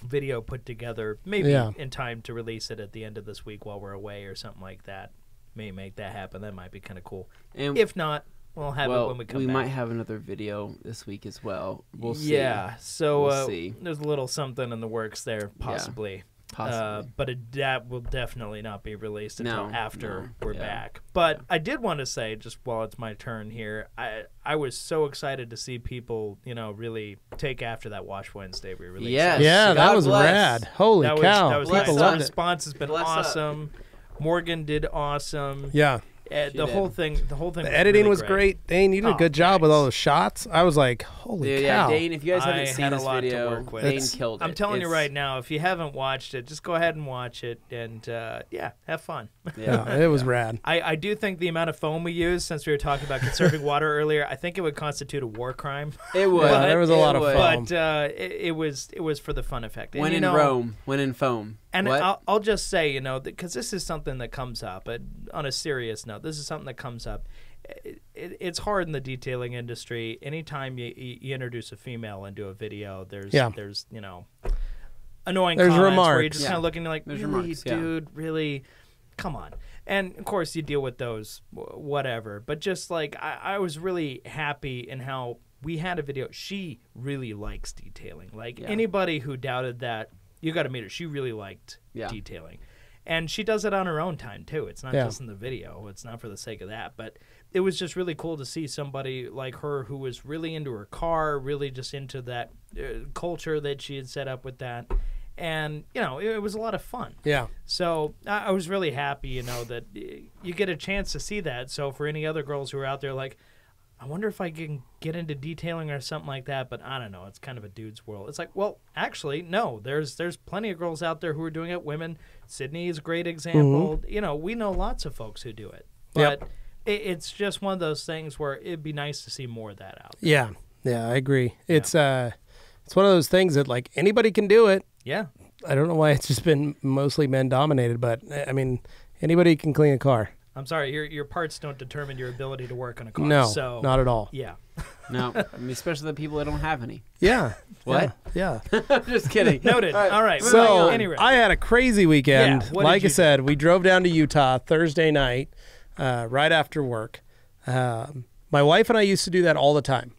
video put together maybe in time to release it at the end of this week while we're away or something like that. Maybe make that happen. That might be kind of cool. And if not, we'll have it when we come back. We might have another video this week as well. We'll see. Yeah, so we'll see. There's a little something in the works there, possibly. But that will definitely not be released until after we're back. But I did want to say, just while it's my turn here, I was so excited to see people, really take after that Wash Wednesday we released. Yeah, that was rad. Holy cow. People loved it. The response has been awesome. Morgan did awesome. Yeah. The whole thing. The editing really was great. Dane, you did a good job with all those shots. I was like, holy cow. Yeah, Dane, if you guys haven't seen this video, Dane killed it. I'm telling you right now, if you haven't watched it, just go ahead and watch it, and have fun. Yeah, it was rad. I do think the amount of foam we used, since we were talking about conserving water earlier, I think it would constitute a war crime. It would. There was a lot of foam. But it was for the fun effect. When in Rome, when in foam. And I'll just say, you know, because this is something that comes up. But on a serious note, this is something that comes up. It's hard in the detailing industry. Anytime you introduce a female into a video, there's you know, annoying comments remarks. where you're just kind of looking like, really, remarks, dude, really, come on. And of course, you deal with those, whatever. But just like I was really happy in how we had a video. She really likes detailing. Like anybody who doubted that, you got to meet her. She really liked detailing. And she does it on her own time, too. It's not just in the video. It's not for the sake of that. But it was just really cool to see somebody like her who was really into her car, really just into that culture that she had set up with that. And, you know, it was a lot of fun. Yeah. So I was really happy, you know, that you get a chance to see that. So for any other girls who are out there like, I wonder if I can get into detailing or something like that, but I don't know. It's kind of a dude's world. It's like, well, actually, no. There's plenty of girls out there who are doing it. Women. Sydney is a great example. You know, we know lots of folks who do it. But it's just one of those things where it'd be nice to see more of that out there. Yeah. Yeah, I agree. It's one of those things that, like, anybody can do it. Yeah. I don't know why it's just been mostly men-dominated, but, I mean, anybody can clean a car. I'm sorry, your parts don't determine your ability to work on a car. No, so, not at all. Yeah. No, I mean, especially the people that don't have any. Yeah. What? Yeah. Just kidding. Noted. All right. So anyway. I had a crazy weekend. Yeah, like I said, we drove down to Utah Thursday night, right after work. My wife and I used to do that all the time.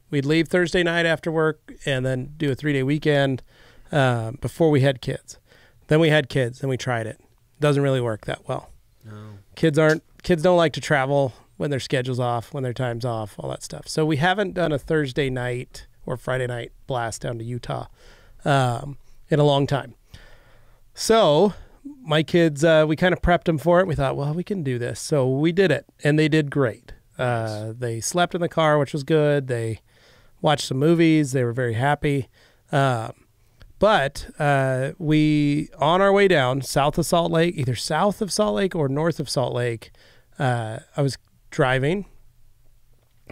We'd leave Thursday night after work and then do a 3-day weekend before we had kids. Then we had kids and we tried it. Doesn't really work that well. No. Kids don't like to travel when their schedule's off, when their time's off, all that stuff. So we haven't done a Thursday night or Friday night blast down to Utah in a long time. So my kids, we kind of prepped them for it. We thought, well, we can do this. So we did it, and they did great. Nice. They slept in the car, which was good. They watched some movies. They were very happy. But we, on our way down south of Salt Lake, either south of Salt Lake or north of Salt Lake, I was driving.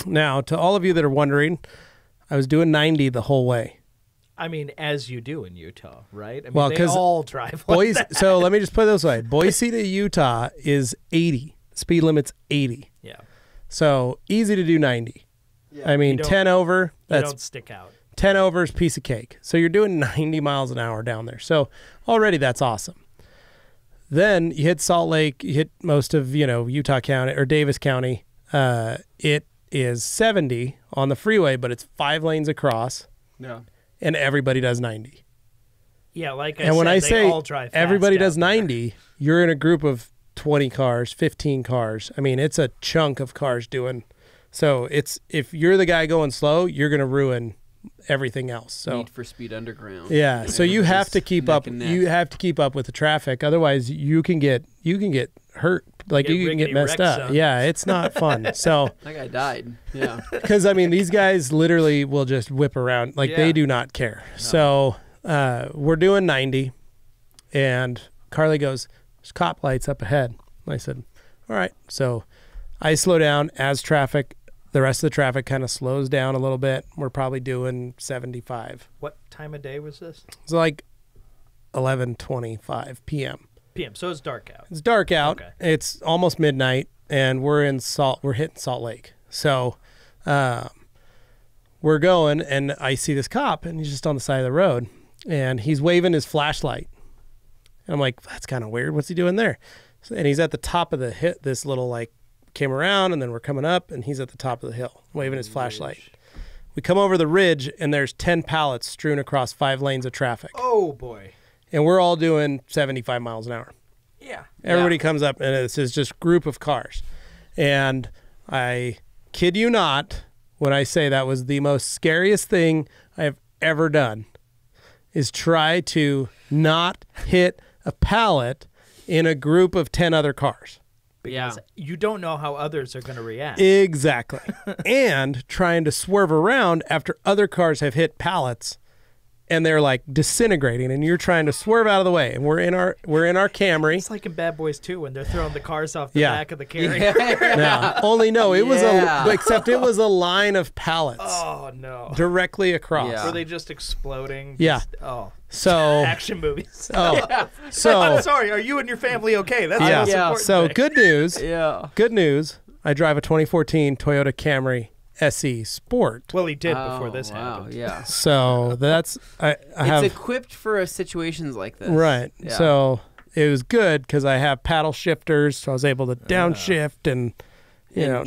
Now, to all of you that are wondering, I was doing 90 the whole way. I mean, as you do in Utah, right? I mean, well, they all drive like that. So let me just put it this way. Boise to Utah is 80. Speed limit's 80. Yeah. So easy to do 90. Yeah. I mean, 10 over, you don't stick out. 10 over is piece of cake. So you're doing 90 miles an hour down there. So already that's awesome. Then you hit Salt Lake, you hit most of, Utah County or Davis County. It is 70 on the freeway, but it's 5 lanes across. Yeah. And everybody does 90. Yeah, like and when I say all drive fast everybody does 90, you're in a group of 20 cars, 15 cars. I mean, it's a chunk of cars doing. So it's, if you're the guy going slow, you're going to ruin everything else. So Need for Speed Underground. Yeah, so you have to keep up. You have to keep up with the traffic. Otherwise, you can get hurt. Like you can get messed up. Yeah, it's not fun. So that guy died. Yeah, because I mean, these guys literally will just whip around. Like they do not care. No. So we're doing 90, and Carly goes, "There's cop lights up ahead." And I said, "All right." So I slow down as the rest of the traffic kind of slows down a little bit. We're probably doing 75. What time of day was this? It's like 11:25 p.m. So it's dark out. It's dark out. Okay. It's almost midnight, and we're hitting Salt Lake. So we're going, and I see this cop, and he's just on the side of the road, and he's waving his flashlight. And I'm like, that's kind of weird. What's he doing there? And he's at the top of the hill. This little came around, and then we're coming up, and he's at the top of the hill waving his flashlight. We come over the ridge, and there's 10 pallets strewn across 5 lanes of traffic. Oh, boy. And we're all doing 75 miles an hour. Yeah. Everybody comes up, and it's just group of cars. And I kid you not when I say that was the most scariest thing I have ever done, is try to not hit a pallet in a group of 10 other cars. Because you don't know how others are going to react. Exactly. And trying to swerve around after other cars have hit pallets and they're like disintegrating, and you're trying to swerve out of the way, and we're in our Camry. It's like in Bad Boys 2 when they're throwing the cars off the back of the carrier. Except it was a line of pallets. Oh no! Directly across. Yeah. Were they just exploding? Yeah. So action movies. So I'm sorry. Are you and your family okay? That's the most important thing. Good news. Good news. I drive a 2014 Toyota Camry SE Sport. Well, he did before this happened. Yeah. So that's it's equipped for situations like this. Right. Yeah. So it was good because I have paddle shifters, so I was able to downshift and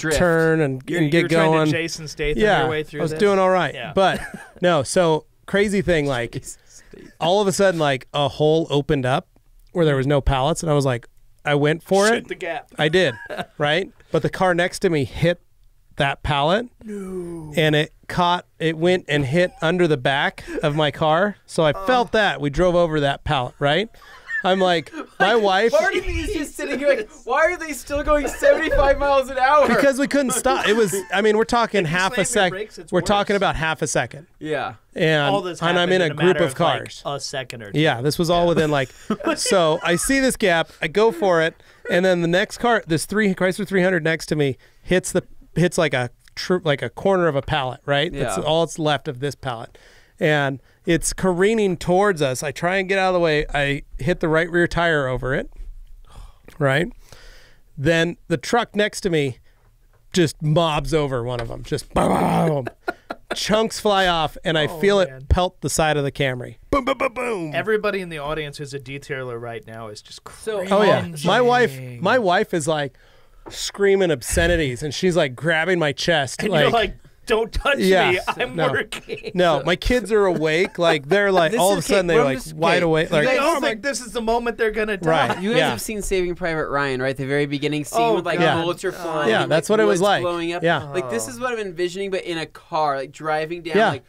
turn and get you're going. Trying to Jason Statham your way through I was this? doing all right. Yeah. But no, so crazy thing, like all of a sudden, like a hole opened up where there was no pallets, and I was like, I went for it. Shoot the gap. I did, right? But the car next to me hit that pallet, and it went and hit under the back of my car. So I felt that. We drove over that pallet, right? I'm like, my wife. Part of me is just sitting here like, why are they still going 75 miles an hour? Because we couldn't stop. It was, I mean, we're talking half a second. We're talking about half a second. Yeah. And I'm in a group of cars. Like a second or two. Yeah, this was all within like. So I see this gap. I go for it, and then the next car, this Chrysler 300 next to me, hits like a corner of a pallet. Right. Yeah. That's all that's left of this pallet, and it's careening towards us. I try and get out of the way. I hit the right rear tire over it. Right. Then the truck next to me just mobs over one of them. Just boom. Chunks fly off, and I feel it pelt the side of the Camry. Boom, boom, boom, boom. Everybody in the audience who's a detailer right now is just crazy. Oh yeah, my wife is like screaming obscenities, and she's like grabbing my chest. And you're like, don't touch me. I'm working. No, my kids are awake. Like they're like all of a sudden they're like wide awake. Like, they all think this is the moment they're gonna die. Right. You guys have seen Saving Private Ryan, right? The very beginning scene with like bullets are flying. Yeah, and, that's what it was like. Blowing up. Yeah. Like this is what I'm envisioning, but in a car, like driving down. Like.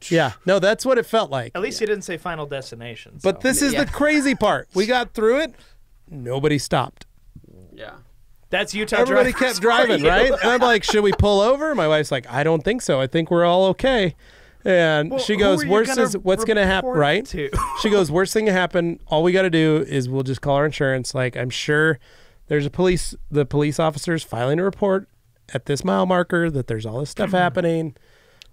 Yeah. No, that's what it felt like. At least you didn't say Final Destination. So. But this is the crazy part. We got through it. Nobody stopped. Yeah. That's Utah. Everybody kept driving, right? And I'm like, should we pull over? My wife's like, I don't think so. I think we're all okay. And she goes, what's going to happen, right? She goes, worst thing to happen, all we got to do is we'll just call our insurance. Like, I'm sure there's the police officers filing a report at this mile marker that there's all this stuff happening.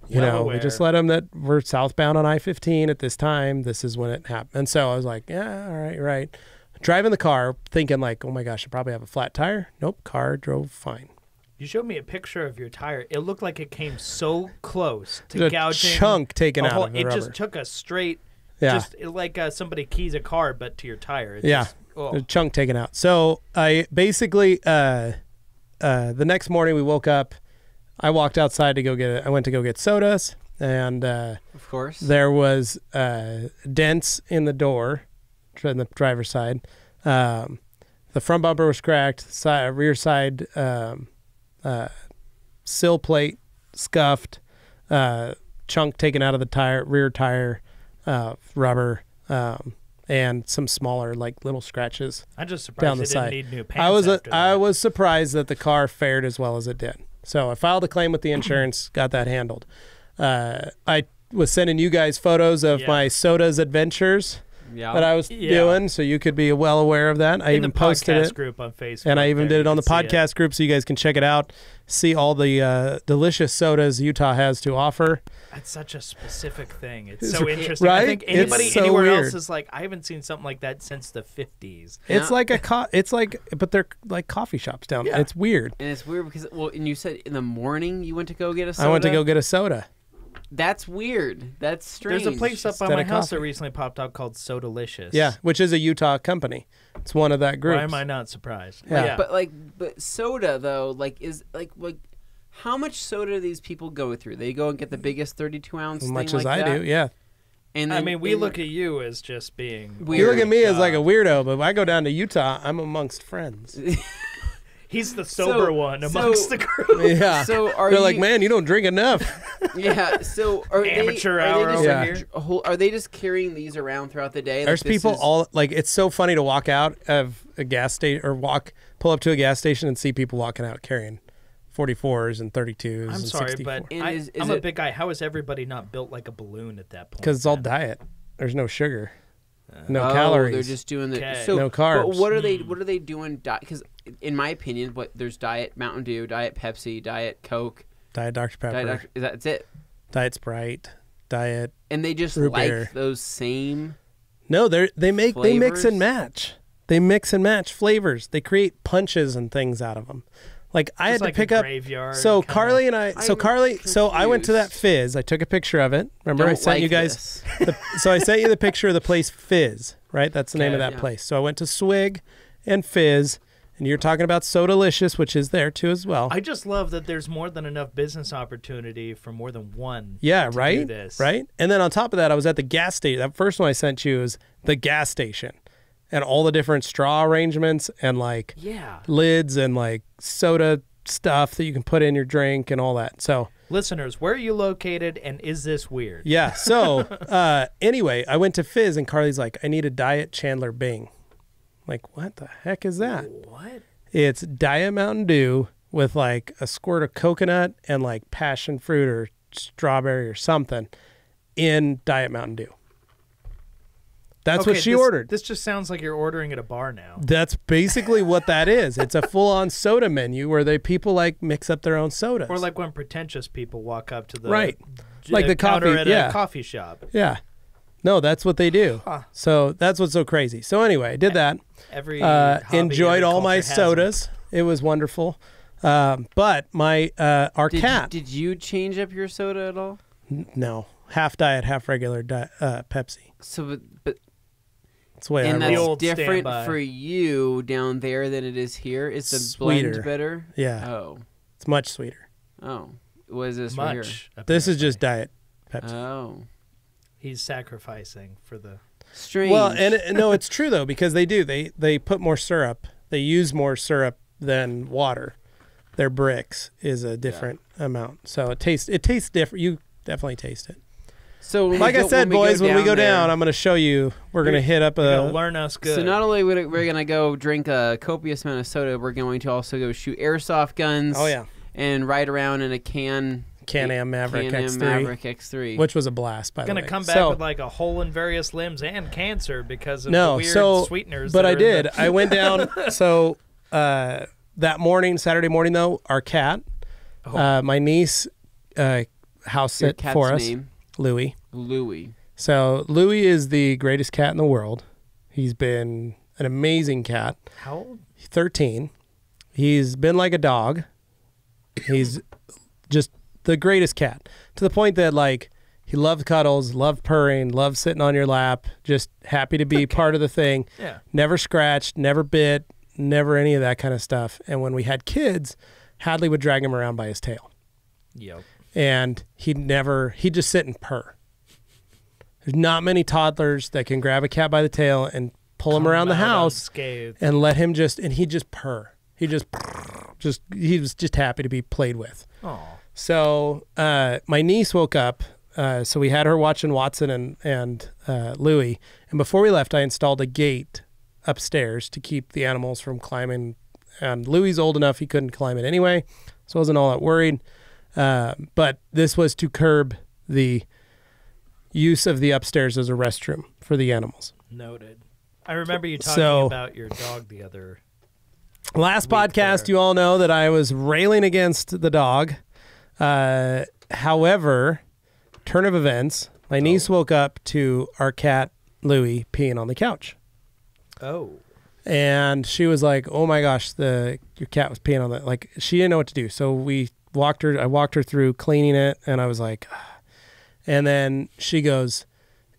You know, we just let them that we're southbound on I-15 at this time. This is when it happened. And so I was like, yeah, all right, right. Driving the car, thinking like, oh my gosh, I probably have a flat tire. Nope, car drove fine. You showed me a picture of your tire. It looked like it came so close to gouging. A chunk taken out of the rubber. It just took a straight, just like somebody keys a car, but to your tire. A chunk taken out. So I basically, the next morning we woke up. I walked outside I went to go get sodas, and of course there was dents in the door, in the driver's side. The front bumper was cracked. Rear side sill plate scuffed. Chunk taken out of the rear tire, rubber, and some smaller like little scratches. I'm just surprised down the didn't side. Need new pants I was surprised that the car fared as well as it did. So I filed a claim with the insurance, got that handled. I was sending you guys photos of my sodas adventures that I was doing, so you could be well aware of that. I even posted it group on Facebook, and I even did it on the podcast group, so you guys can check it out. See all the delicious sodas Utah has to offer. That's such a specific thing. It's so interesting. Right? I think anybody anywhere else is like, I haven't seen something like that since the 50s. It's like but they're like coffee shops down there. It's weird. And it's weird because, and you said in the morning you went to go get a soda? I went to go get a soda. That's weird. That's strange. There's a place up by my house that recently popped out called So Delicious. Yeah, which is a Utah company. It's one of that group. Why am I not surprised? Yeah. But soda though, is how much soda do these people go through? They go and get the biggest 32-ounce thing much like as I do, yeah. And I mean, we look at you as just being weird. You look at me as like a weirdo, but when I go down to Utah, I'm amongst friends. He's the sober one amongst the group. Yeah. So they're like, man, you don't drink enough. Yeah. So are amateur hour over here? Are they just carrying these around throughout the day? There's people all like. It's so funny to walk out of a gas station or pull up to a gas station and see people walking out carrying 44s and 32s. I'm sorry, but I'm a big guy. How is everybody not built like a balloon at that point? Because it's all diet. There's no sugar, no calories. They're just doing no carbs. But what are they doing? Because in my opinion, there's Diet Mountain Dew, Diet Pepsi, Diet Coke, Diet Dr Pepper. That's it. Diet Sprite, Diet. And they just root like beer. those same. No, they mix and match. They mix and match flavors. They create punches and things out of them. Like I had to pick up. So Carly and I. So Carly. So I went to that Fizz. I took a picture of it. Remember, I sent you guys. So I sent you the picture of the place Fizz. Right, that's the name of that place. So I went to Swig and Fizz, and you're talking about Sodalicious, which is there too as well. I just love that there's more than enough business opportunity for more than one. Yeah, to right. do this. Right, and then on top of that, I was at the gas station. That first one I sent you is the gas station. And all the different straw arrangements and like lids and like soda stuff that you can put in your drink and all that. So listeners, where are you located and is this weird? Yeah. So anyway, I went to Fizz and Carly's like, I need a Diet Chandler Bing. Like, what the heck is that? What? It's Diet Mountain Dew with like a squirt of coconut and like passion fruit or strawberry or something in Diet Mountain Dew. That's what she ordered. This just sounds like you're ordering at a bar now. That's basically what that is. It's a full-on soda menu where people like mix up their own sodas. Or like when pretentious people walk up to the like the counter coffee at a coffee shop. Yeah. No, that's what they do. Huh. So that's what's so crazy. So anyway, I did that. Enjoyed all my sodas. It was wonderful. But my our cat. Did you change up your soda at all? No, half diet, half regular Pepsi. So, but that's the way and that's different for you down there than it is here. Is the sweeter. Blend better? Yeah. Oh, it's much sweeter. Oh, what is this much, right here? This is just diet Pepsi. Oh, he's sacrificing for the strange. Well, and no, it's true though because they do. They put more syrup. They use more syrup than water. Their bricks is a different amount, so it tastes different. You definitely taste it. So, like I said, boys, when we go down, I'm going to show you. We're going to hit up learn us good. So not only we're going to go drink a copious amount of soda, we're going to also go shoot airsoft guns. Oh yeah, and ride around in a Can-Am Maverick X3, which was a blast. By the way, going to come back with like a hole in various limbs and cancer because of the weird sweeteners. But I did. I went down. So that morning, Saturday morning, though, our cat, my niece, house sit for us. Name? Louie. So Louie is the greatest cat in the world. He's been an amazing cat. How old? 13. He's been like a dog. He's just the greatest cat to the point that like he loved cuddles, loved purring, loved sitting on your lap, just happy to be part of the thing. Yeah. Never scratched, never bit, never any of that kind of stuff. And when we had kids, Hadley would drag him around by his tail. Yep. And he'd just sit and purr. There's not many toddlers that can grab a cat by the tail and pull him around the house and let him he'd just purr. He was just happy to be played with. Aww. So my niece woke up. So we had her watching Watson and Louie. And before we left, I installed a gate upstairs to keep the animals from climbing. And Louie's old enough, he couldn't climb it anyway. So I wasn't all that worried. But this was to curb the use of the upstairs as a restroom for the animals. Noted. I remember you talking about your dog the other last podcast. You all know that I was railing against the dog. However, turn of events, my niece woke up to our cat Louie peeing on the couch. Oh. And she was like, "Oh my gosh, your cat was peeing on that." Like she didn't know what to do. So I walked her through cleaning it, and I was like, and then she goes,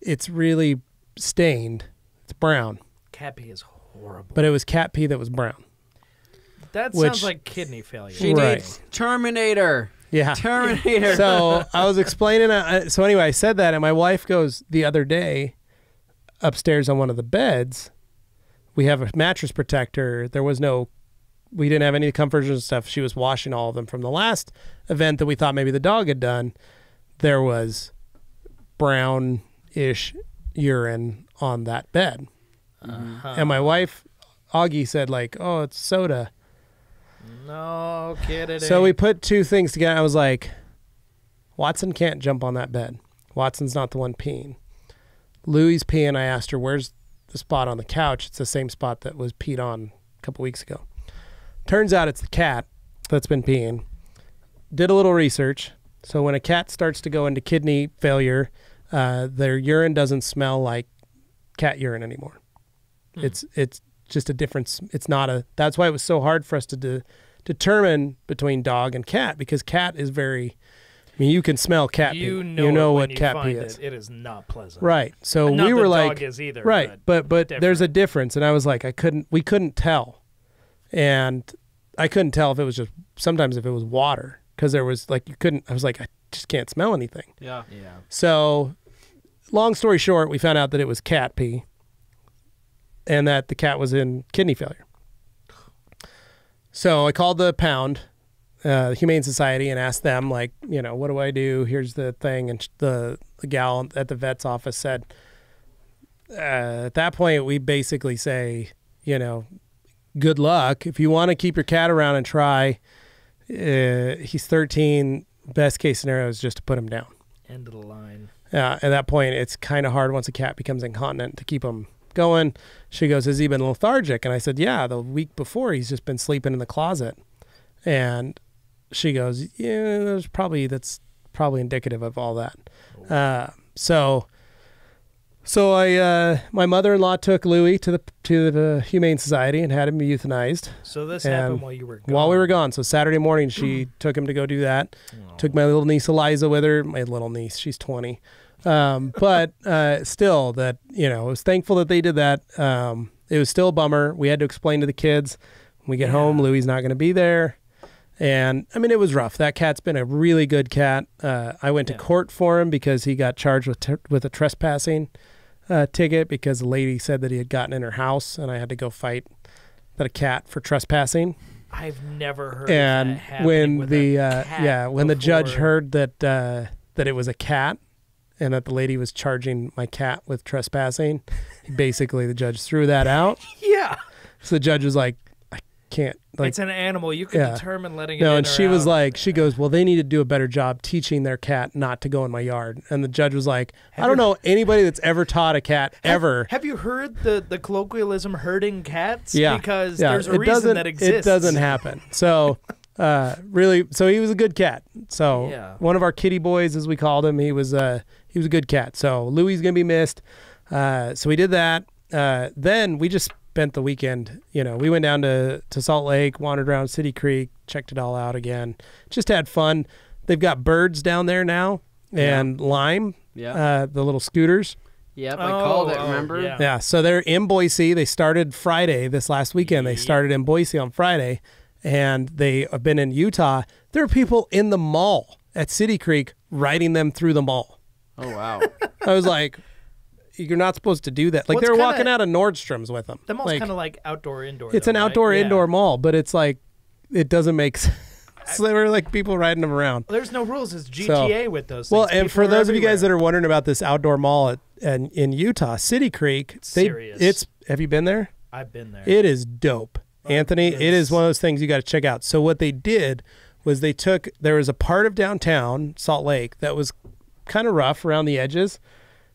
"It's really stained. It's brown." Cat pee is horrible. But it was cat pee that was brown. That sounds like kidney failure. She needs Terminator. Yeah. Terminator. So I was explaining. So anyway, I said that, and my wife goes the other day upstairs on one of the beds. We have a mattress protector. We didn't have any comforters and stuff. She was washing all of them from the last event that we thought maybe the dog had done. There was brown-ish urine on that bed. Uh-huh. And my wife, Augie, said like, "Oh, it's soda." No kidding. So we put two things together. I was like, Watson can't jump on that bed. Watson's not the one peeing. Louie's peeing. I asked her, where's the spot on the couch? It's the same spot that was peed on a couple weeks ago. Turns out it's the cat that's been peeing. Did a little research. So when a cat starts to go into kidney failure, their urine doesn't smell like cat urine anymore. It's just a difference. It's not a. That's why it was so hard for us to determine between dog and cat, because cat is very. I mean, you can smell cat pee. You know what cat pee is. It is not pleasant. Right. So not we were like, dog is either, right, but there's a difference, and I was like, we couldn't tell, and I couldn't tell if it was just sometimes if it was water, because there was like I was like, I just can't smell anything. Yeah. So, long story short, we found out that it was cat pee, and that the cat was in kidney failure. So I called the Pound. Humane Society, and asked them, like, what do I do? Here's the thing. And the gal at the vet's office said, at that point, we basically say, good luck. If you want to keep your cat around and try, he's 13. Best case scenario is just to put him down. End of the line. At that point, it's kind of hard once a cat becomes incontinent to keep him going. She goes, has he been lethargic? And I said, yeah, the week before, he's just been sleeping in the closet. And she goes, yeah, that's probably indicative of all that. So I, my mother-in-law took Louie to the Humane Society and had him euthanized. So this happened while you were gone. While we were gone. So Saturday morning, she took him to go do that. Took my little niece Eliza with her. My little niece, she's 20. But still, that I was thankful that they did that. It was still a bummer. We had to explain to the kids when we get home, Louie's not going to be there. And I mean, it was rough. That cat's been a really good cat. I went to court for him because he got charged with a trespassing ticket because the lady said that he had gotten in her house, and I had to go fight a cat for trespassing. I've never heard and of that happening with a cat when the judge before. heard that it was a cat and that the lady was charging my cat with trespassing, basically the judge threw that out. Yeah. So the judge was like, can't, like, it's an animal. You can determine letting it no, in and or she was out. like, she goes, well, they need to do a better job teaching their cat not to go in my yard. And the judge was like, I don't know anybody that's ever taught a cat ever. Have you heard the colloquialism herding cats? Yeah. Because there's a reason that exists. It doesn't happen. So really, so he was a good cat. So one of our kitty boys, as we called him, he was a good cat. So Louie's going to be missed. So we did that. Then we just spent the weekend, we went down to Salt Lake, wandered around City Creek, checked it all out again, just had fun. They've got birds down there now and Lime, the little scooters. Yep, I called it, remember? Yeah, so they're in Boise. They started Friday, this last weekend. They started in Boise on Friday, and they have been in Utah. There are people in the mall at City Creek riding them through the mall. Oh, wow. I was like, you're not supposed to do that. Like, they were walking out of Nordstrom's with them. The mall's kind of like outdoor-indoor. It's an outdoor-indoor mall, but it's like, it doesn't make sense. So there were like people riding them around. Well, there's no rules. It's GTA with those things. Well, and people for those of you everywhere. guys that are wondering about this outdoor mall in Utah, City Creek, have you been there? I've been there. It is dope. Anthony, it is one of those things you got to check out. So what they did was there was a part of downtown Salt Lake that was kind of rough around the edges.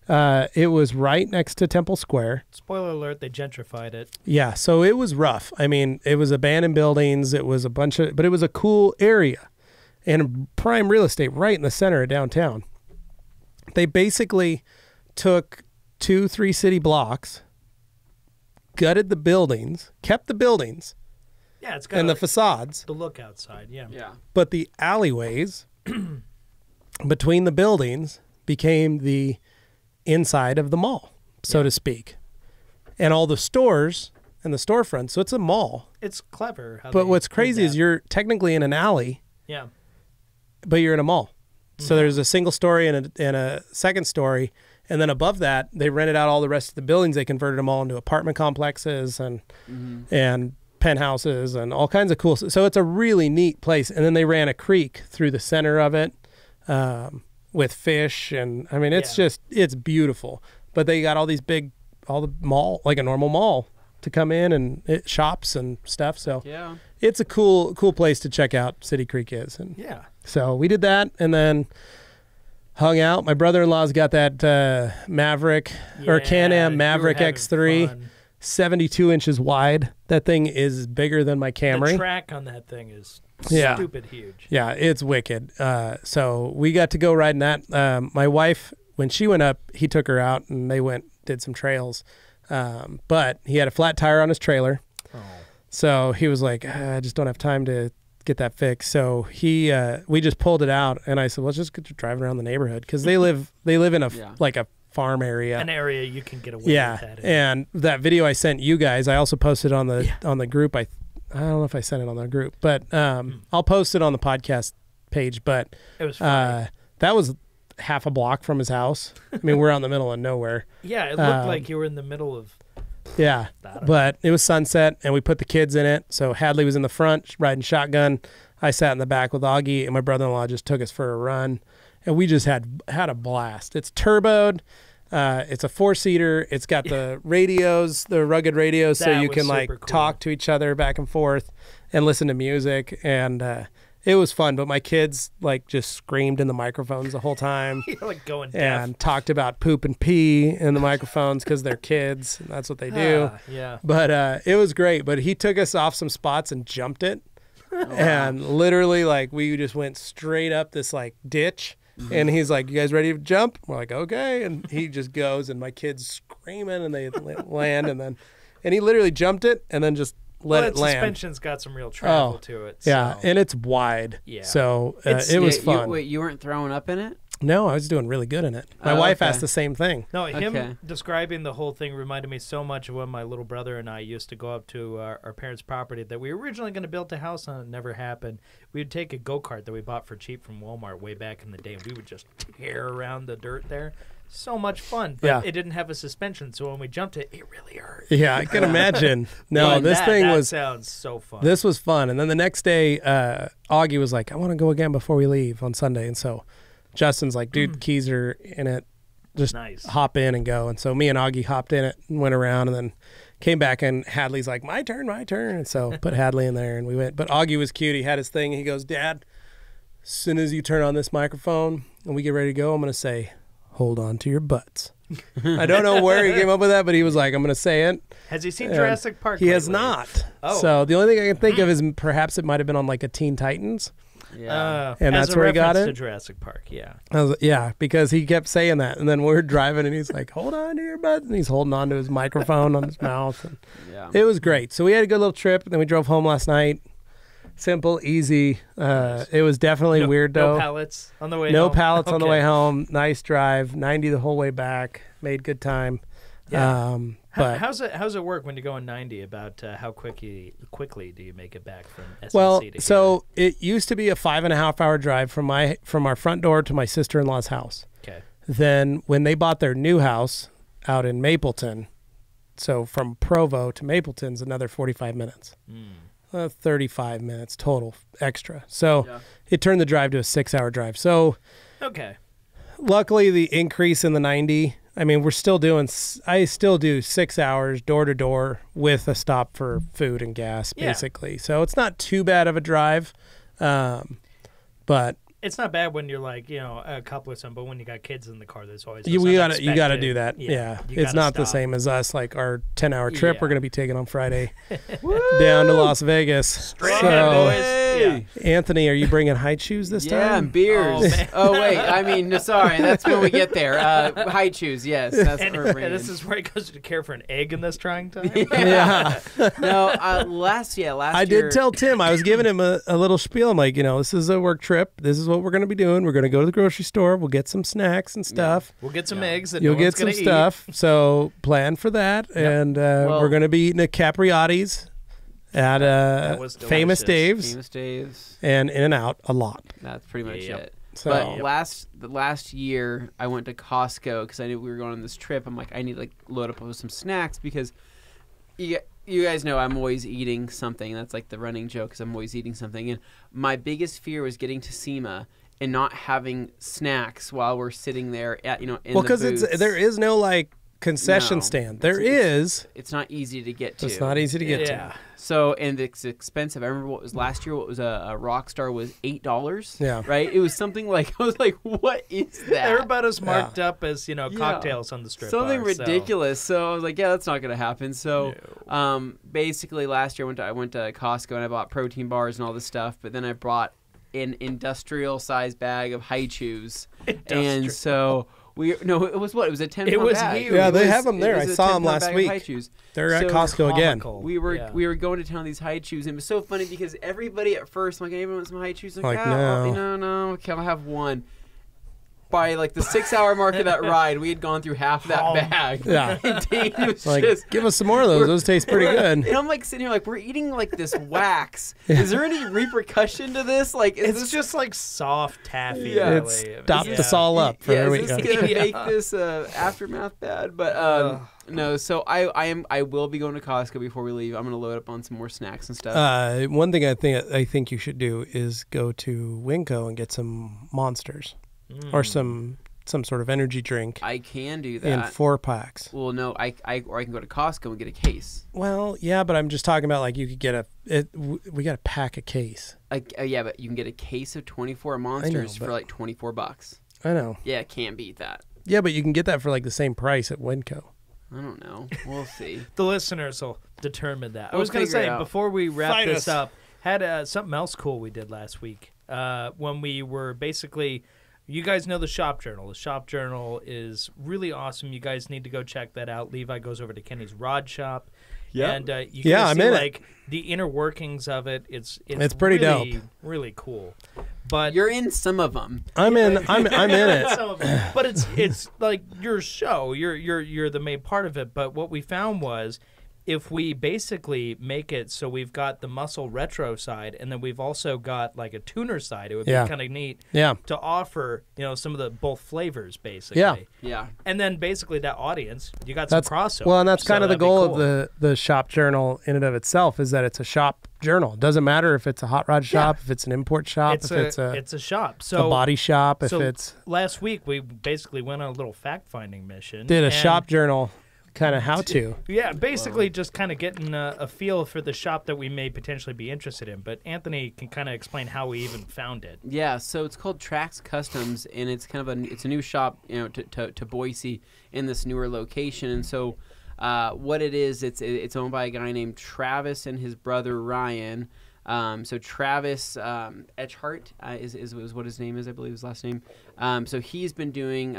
It was right next to Temple Square. Spoiler alert, they gentrified it. Yeah, so it was rough. I mean, it was abandoned buildings. It was but it was a cool area and prime real estate right in the center of downtown. They basically took 2-3 city blocks, gutted the buildings, kept the buildings. Yeah, it's got and the facades. The look outside, yeah. But the alleyways between the buildings became the inside of the mall, so to speak. And all the stores and the storefronts, so it's a mall. It's clever. But what's crazy is you're technically in an alley, but you're in a mall. So there's a single story and a second story, and then above that, they rented out all the rest of the buildings. They converted them all into apartment complexes and penthouses and all kinds of cool. So it's a really neat place. And then they ran a creek through the center of it. With fish, and I mean, it's beautiful. But they got all the mall, like a normal mall, to come in and shops and stuff. So it's a cool place to check out. City Creek is, and so we did that, and then hung out. My brother-in-law's got that Maverick or Can-Am Maverick X3. Fun. 72 inches wide. That thing is bigger than my Camry. The track on that thing is stupid huge. Yeah, it's wicked. So we got to go riding that. My wife, when she went up, he took her out and they did some trails. But he had a flat tire on his trailer. Oh. So he was like, I just don't have time to get that fixed. So we just pulled it out and I said, let's just get driving around the neighborhood because they live in a like a farm area, an area you can get away with that in. And that video I sent you guys, I also posted on the group. I don't know if I sent it on the group, but I'll post it on the podcast page. But it was funny. That was half a block from his house. I mean, we're out in the middle of nowhere. Yeah, it looked like you were in the middle of. Yeah, but it was sunset, and we put the kids in it. So Hadley was in the front riding shotgun. I sat in the back with Augie, and my brother-in-law just took us for a run. And we just had a blast. It's turboed. It's a 4-seater. It's got the radios, the rugged radios, so you can like talk to each other back and forth and listen to music. And it was fun. But my kids like just screamed in the microphones the whole time. You're like going deaf. And talked about poop and pee in the microphones because they're kids. And that's what they do. Yeah. But it was great. But he took us off some spots and jumped it. And literally like we just went straight up this like ditch. And he's like, you guys ready to jump? We're like, okay. And he just goes, and my kids screaming, and they land, and he literally jumped it, and then just let it land. Suspension's got some real travel to it. Yeah, so. and it's wide. Yeah. So it was fun. You weren't throwing up in it? No, I was doing really good in it. My wife asked the same thing. No, him describing the whole thing reminded me so much of when my little brother and I used to go up to our parents' property that we were originally going to build a house on. It never happened. We would take a go-kart that we bought for cheap from Walmart way back in the day, and we would just tear around the dirt there. So much fun, but it didn't have a suspension, so when we jumped it really hurt. Yeah, I can imagine. No, that sounds so fun. This was fun, and then the next day, Augie was like, I want to go again before we leave on Sunday, and so Justin's like, dude, the keys are in it. Just hop in and go. And so me and Augie hopped in it and went around and then came back and Hadley's like, my turn. And so put Hadley in there and we went. But Augie was cute. He had his thing. He goes, Dad, as soon as you turn on this microphone and we get ready to go, I'm going to say, hold on to your butts. I don't know where he came up with that, but he was like, I'm going to say it. Has he seen Jurassic Park? He has not. Oh. So the only thing I can think of is perhaps it might have been on like a Teen Titans. Yeah, and that's where he got it. To Jurassic Park, because he kept saying that, and then we're driving, and he's like, "Hold on to your butt," and he's holding on to his microphone on his mouth. And it was great. So we had a good little trip, and then we drove home last night. Simple, easy. It was definitely weird though. No pallets on the way. No pallets on the way home. Nice drive. 90 the whole way back. Made good time. Yeah. But how's it work when you go on 90? About how quickly do you make it back from SNC to here? So it used to be a 5.5 hour drive from our front door to my sister-in-law's house. Okay. Then when they bought their new house out in Mapleton, so from Provo to Mapleton's another 45 minutes. 35 minutes total extra. So it turned the drive to a 6-hour drive. So luckily the increase in the 90. I mean, I still do 6 hours door to door with a stop for food and gas, basically. So it's not too bad of a drive, but it's not bad when you're like, a couple or something. But when you got kids in the car, there's always you got to do that. Yeah. It's not the same as us. Like our 10-hour trip, we're going to be taking on Friday down to Las Vegas. Straight ahead, boys. Yeah. Anthony, are you bringing height shoes this time? Yeah, and beers. Oh, wait. I mean, sorry. That's when we get there. Height shoes, yes. That's what we're bringing. This is where he goes to care for an egg in this trying time? No, last year. I did tell Tim. I was giving him a little spiel. I'm like, this is a work trip. This is what we're going to be doing. We're going to go to the grocery store. We'll get some snacks and stuff. We'll get some eggs that you'll get some stuff. So plan for that. Yep. And we're going to be eating at Capriotti's. At Famous Dave's. And In-N-Out a lot. That's pretty much it. So, but last year I went to Costco because I knew we were going on this trip. I'm like, I need to load up with some snacks because you guys know I'm always eating something. That's like the running joke because I'm always eating something. And my biggest fear was getting to SEMA and not having snacks while we're sitting there at in the booths. Because there is no concession stand. There is. It's not easy to get to. It's not easy to get to. So, and it's expensive. I remember what was last year. What was a Rockstar was $8. Yeah. Right. It was something like, I was like, what is that? Everybody's marked up as cocktails on the strip something bar, ridiculous. So I was like, yeah, that's not gonna happen. So, basically last year I went to Costco and I bought protein bars and all this stuff. But then I brought an industrial size bag of high chews, and so. It was what? It was a 10-pound bag. Huge. Yeah, they have them there. I saw them last week. They're at Costco again. We were going to town on these high chews, and it was so funny because everybody at first, like, anyone want some high chews? Like, no, okay, I'll have one. By like the 6-hour mark of that ride, we had gone through half that bag. Yeah. And Dane was like, just, give us some more of those. Those taste pretty good. And I'm like sitting here like, we're eating like this wax. Is there any repercussion to this? Like, it's this just like soft taffy. Yeah. Really. It's stopped us all up for a week. Is this gonna make this aftermath bad? But no. So I will be going to Costco before we leave. I'm gonna load up on some more snacks and stuff. One thing I think you should do is go to Winco and get some Monsters. Or some sort of energy drink. I can do that. In 4-packs. Well, no, or I can go to Costco and get a case. Well, yeah, but I'm just talking about like you could get we got to pack a case. Yeah, but you can get a case of 24 Monsters for like $24. I know. Yeah, can't beat that. Yeah, but you can get that for like the same price at Winco. I don't know. We'll see. The listeners will determine that. I was going to say, before we wrap this up, had something else cool we did last week when we were basically... You guys know the Shop Journal. The Shop Journal is really awesome. You guys need to go check that out. Levi goes over to Kenny's Rod Shop. Yeah. And you can see like the inner workings of it. It's pretty really, dope. Really cool. But you're in some of them. I'm in it. Some of them. But it's like your show. You're the main part of it. But what we found was, if we basically make it so we've got the muscle retro side and then we've also got like a tuner side, it would be kind of neat to offer, some of the both flavors basically. Yeah. And then basically that audience, you got some crossover. Well, and that's kind of the goal of the Shop Journal in and of itself, is that it's a shop journal. It doesn't matter if it's a hot rod shop, if it's an import shop, it's a shop. So a body shop, if it's... Last week we basically went on a little fact-finding mission. Did a Shop Journal... kind of how to. Yeah, basically just kind of getting a feel for the shop that we may potentially be interested in. But Anthony can kind of explain how we even found it. Yeah, so it's called Trax Customs, and it's kind of it's a new shop, to Boise in this newer location. And so what it is, it's owned by a guy named Travis and his brother Ryan. So Travis Etchhart is what his name is, I believe his last name. So he's been doing,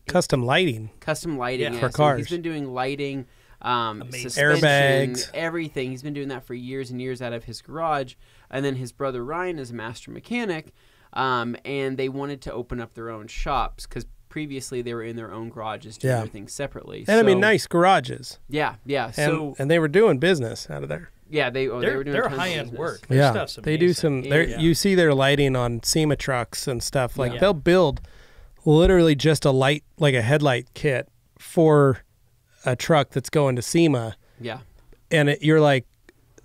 custom lighting. For cars. So he's been doing lighting, airbags, everything. He's been doing that for years and years out of his garage. And then his brother Ryan is a master mechanic, and they wanted to open up their own shops because previously they were in their own garages doing everything separately. And nice garages. Yeah. And they were doing business out of there. Yeah, they were doing their high-end work. Their stuff's amazing. They do some. You see their lighting on SEMA trucks and stuff. Like they'll build literally just a light, like a headlight kit for a truck that's going to SEMA. Yeah, and you're like,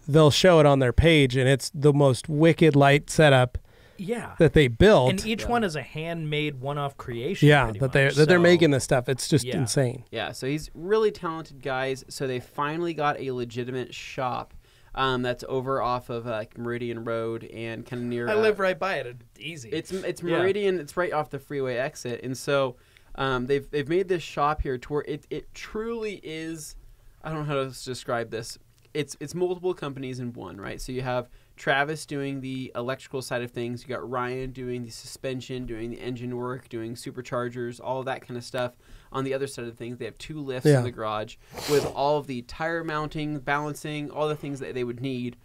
they'll show it on their page, and it's the most wicked light setup. Yeah, that they built, and each one is a handmade one-off creation. Yeah, they're making this stuff. It's just insane. Yeah, so he's really talented guys. So they finally got a legitimate shop. That's over off of Meridian Road and kind of near. I live right by it. It's easy. It's Meridian. It's right off the freeway exit, and so they've made this shop here to where it truly is. I don't know how to describe this. It's multiple companies in one, right? So you have Travis doing the electrical side of things. You got Ryan doing the suspension, doing the engine work, doing superchargers, all of that kind of stuff. On the other side of things, they have 2 lifts in the garage with all of the tire mounting, balancing, all the things that they would need.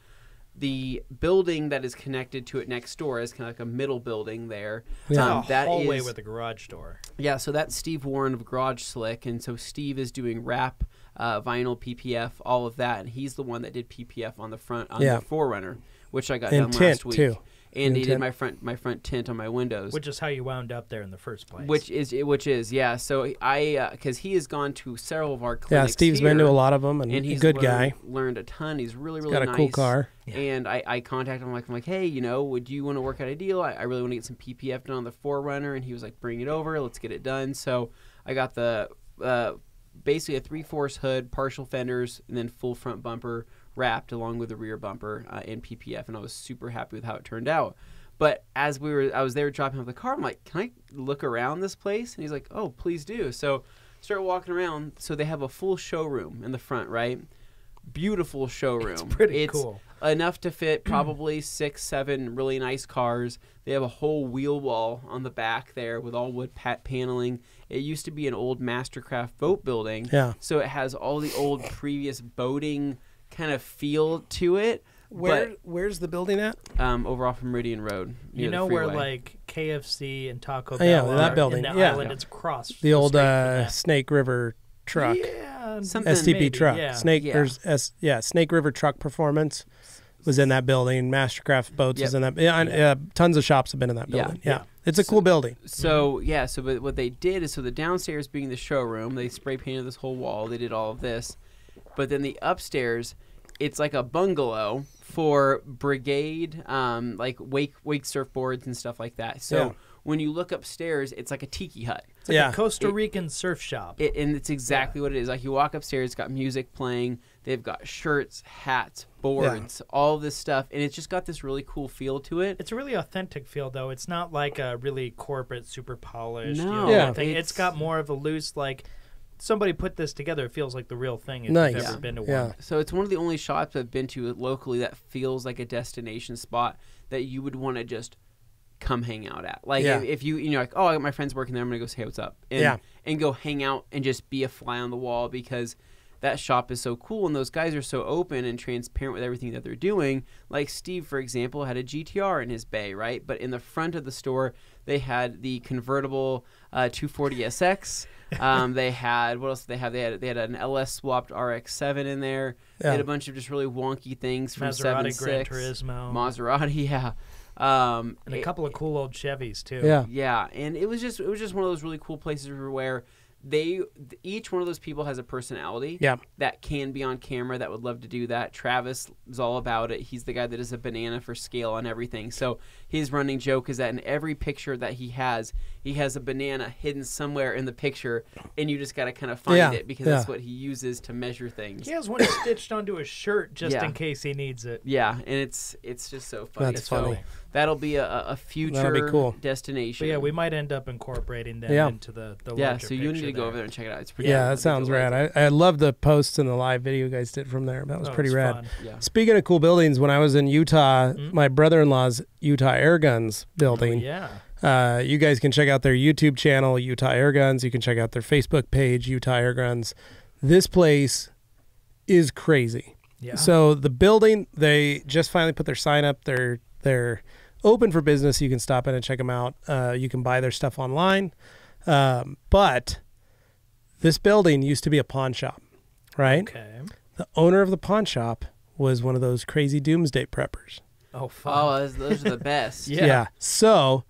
The building that is connected to it next door is kind of like a middle building there. Yeah, that hallway with a garage door. Yeah, so that's Steve Warren of Garage Slick, and so Steve is doing wrap, vinyl, PPF, all of that, and he's the one that did PPF on the front on the 4Runner, which I got done last week. Too. And he did my front tint on my windows, which is how you wound up there in the first place. Which is yeah. So I because he has gone to several of our clinics. Yeah, Steve's been to a lot of them, and he's a good guy. Learned a ton. He's really got a cool car. And I contacted him I'm like, hey, would you want to work out a deal? I really want to get some PPF done on the 4Runner, and he was like, bring it over, let's get it done. So I got the basically a 3/4 hood, partial fenders, and then full front bumper wrapped along with the rear bumper in PPF, and I was super happy with how it turned out. But as I was there dropping off the car, I'm like, can I look around this place? And he's like, oh, please do. So start walking around. So they have a full showroom in the front, right? Beautiful showroom. It's pretty cool. Enough to fit probably 6, 7 really nice cars. They have a whole wheel wall on the back there with all wood paneling. It used to be an old Mastercraft boat building. Yeah. So it has all the old previous boating kind of feel to it. Where's the building at? Over off of Meridian Road. You know where like KFC and Taco Bell that building. In the island, it's across the old Snake River truck. Yeah, STP truck. Yeah. Snake River Truck Performance was in that building. Mastercraft Boats was in that. Yeah, tons of shops have been in that building. Yeah. It's a cool building. So but what they did is, so the downstairs being the showroom, they spray painted this whole wall. They did all of this, but then the upstairs, it's like a bungalow for brigade, like wake surfboards and stuff like that. So when you look upstairs, it's like a tiki hut. It's like a Costa Rican surf shop. And it's exactly what it is. Like you walk upstairs, it's got music playing. They've got shirts, hats, boards, all this stuff. And it's just got this really cool feel to it. It's a really authentic feel, though. It's not like a really corporate, super polished thing. It's got more of a loose, like, somebody put this together. It feels like the real thing if you've ever been to one. So it's one of the only shops I've been to locally that feels like a destination spot that you would want to just come hang out at. Like if you're like, oh, I got my friends working there, I'm gonna go say what's up, and go hang out and just be a fly on the wall, because that shop is so cool and those guys are so open and transparent with everything that they're doing. Like Steve, for example, had a GTR in his bay, right? But in the front of the store, they had the convertible 240SX. They had, what else did they have? They had an LS swapped RX-7 in there. They had a bunch of just really wonky things from Maserati 7.6. Gran Turismo. Maserati, and a couple of cool old Chevys too. Yeah, and it was just one of those really cool places where each one of those people has a personality that can be on camera, that would love to do that. Travis is all about it. He's the guy that is a banana for scale on everything. So his running joke is that in every picture that he has a banana hidden somewhere in the picture, and you just got to kind of find it, because that's what he uses to measure things. He has one stitched onto his shirt just in case he needs it. Yeah, and it's just so funny. That's funny. That'll be a future destination. But we might end up incorporating that into the larger so you need to go over there and check it out. It's pretty that sounds rad. I love the posts and the live video you guys did from there. That was pretty rad. Yeah. Speaking of cool buildings, when I was in Utah, my brother-in-law's Utah Air Guns building. You guys can check out their YouTube channel, Utah Air Guns. You can check out their Facebook page, Utah Air Guns. This place is crazy. Yeah. So the building, they just finally put their sign up. They're open for business. You can stop in and check them out. You can buy their stuff online. But this building used to be a pawn shop, right? Okay. The owner of the pawn shop was one of those crazy doomsday preppers. Oh, fun. Oh, those are the best. Yeah. So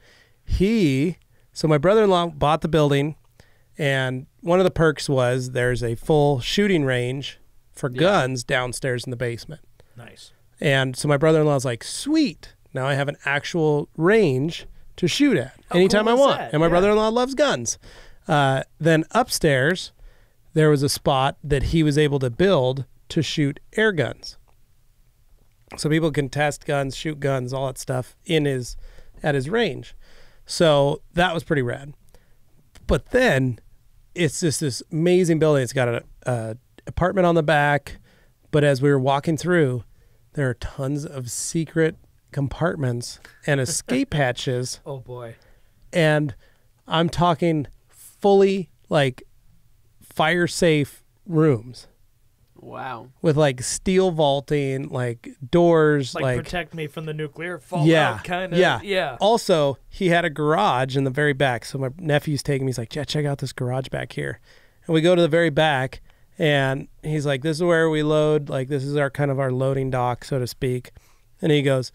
my brother-in-law bought the building, and one of the perks was there's a full shooting range for guns downstairs in the basement. Nice. And so my brother-in-law's like, sweet. Now I have an actual range to shoot at anytime I want. And my brother-in-law loves guns. Then upstairs, there was a spot that he was able to build to shoot air guns. So people can test guns, shoot guns, all that stuff at his range. So that was pretty rad. But then it's just this amazing building. It's got an apartment on the back. But as we were walking through, there are tons of secret compartments and escape hatches. Oh, boy. And I'm talking fully like fire safe rooms. Wow. With like steel vaulting, like doors, like protect me from the nuclear fallout kind of. Yeah. Also, he had a garage in the very back. So my nephew's taking me, he's like, check out this garage back here. And we go to the very back, and he's like, this is where we load, like this is our kind of our loading dock, so to speak. And he goes,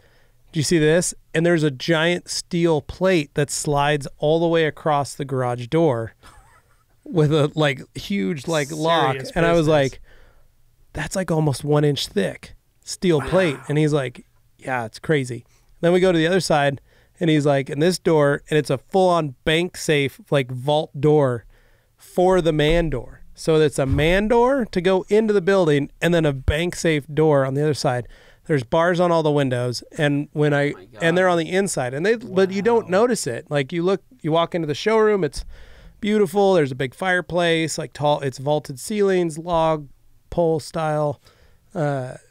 do you see this? And there's a giant steel plate that slides all the way across the garage door with a like huge like lock. And I was like, that's like almost 1 inch thick steel plate. And he's like, yeah, it's crazy. Then we go to the other side, and he's like, in this door, and it's a full on bank safe, like vault door for the man door. So it's a man door to go into the building, and then a bank safe door on the other side. There's bars on all the windows, and and they're on the inside, but you don't notice it. Like you walk into the showroom, it's beautiful. There's a big fireplace, like tall. It's vaulted ceilings, log pole style,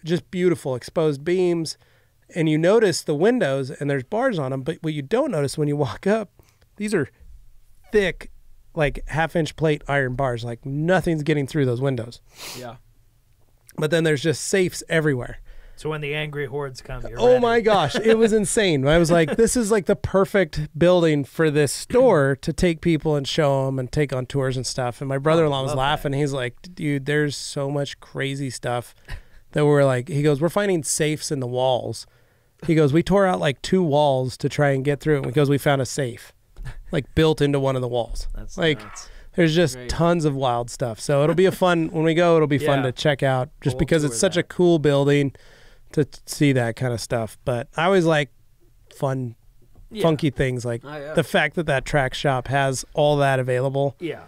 just beautiful exposed beams. And you notice the windows, and there's bars on them. But what you don't notice when you walk up, these are thick, like half-inch plate iron bars. Like nothing's getting through those windows. Yeah. But then there's just safes everywhere. So when the angry hordes come, you're oh ready. my gosh, it was insane. I was like, this is like the perfect building for this store to take people and show them and take on tours and stuff. And my brother-in-law was laughing. He's like, dude, there's so much crazy stuff that we're like, he goes, we're finding safes in the walls. He goes, we tore out like 2 walls to try and get through it because we found a safe like built into one of the walls. That's like, nuts. There's just tons of wild stuff. So it'll be when we go, it'll be fun to check out just because it's such a cool building to see that kind of stuff. But I always like funky things, like the fact that track shop has all that available. Yeah.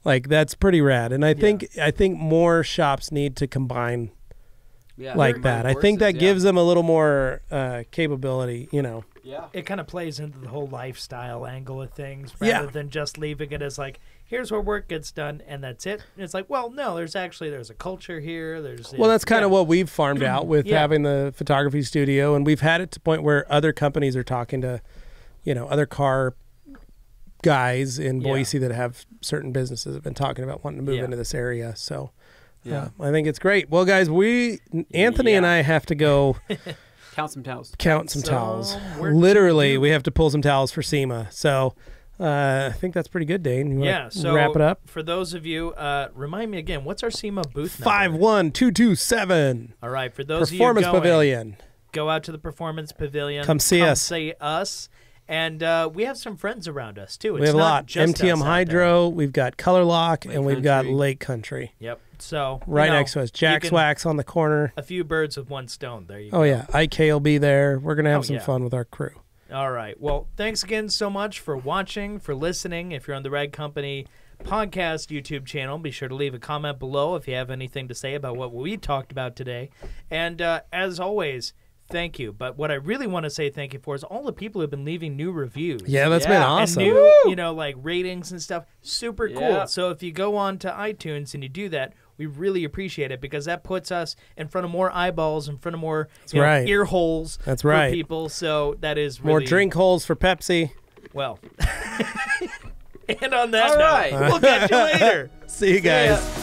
Like that's pretty rad. And I think more shops need to combine like that. I think that gives them a little more capability, you know. Yeah. It kind of plays into the whole lifestyle angle of things rather than just leaving it as like, here's where work gets done and that's it. And it's like, well, no, there's a culture here. That's kind of what we've farmed out with having the photography studio, and we've had it to the point where other companies are talking to, you know, other car guys in Boise that have certain businesses have been talking about wanting to move into this area. So I think it's great. Well, guys, Anthony and I have to go count some towels. Literally, we have to pull some towels for SEMA. So I think that's pretty good, Dane. You want to wrap it up? For those of you, remind me again, what's our SEMA booth number? 51227. All right, for those Performance of you Pavilion. Go out to the Performance Pavilion. Come see us. And we have some friends around us, too. We have a lot. MTM Hydro, we've got Color Lock, and we've got Lake Country. Yep. So next to us. Jack's Wax on the corner. A few birds with one stone. There you go. Oh, yeah. IK will be there. We're going to have some fun with our crew. All right. Well, thanks again so much for watching, for listening. If you're on the Rag Company podcast YouTube channel, be sure to leave a comment below if you have anything to say about what we talked about today. And as always, thank you. But what I really want to say thank you for is all the people who have been leaving new reviews. Yeah, that's been awesome. And new, like ratings and stuff. Super cool. So if you go on to iTunes and you do that, we really appreciate it because that puts us in front of more eyeballs, in front of more ear holes for people. So that is really... More drink holes for Pepsi. Well, and on that note, we'll catch you later. See you guys.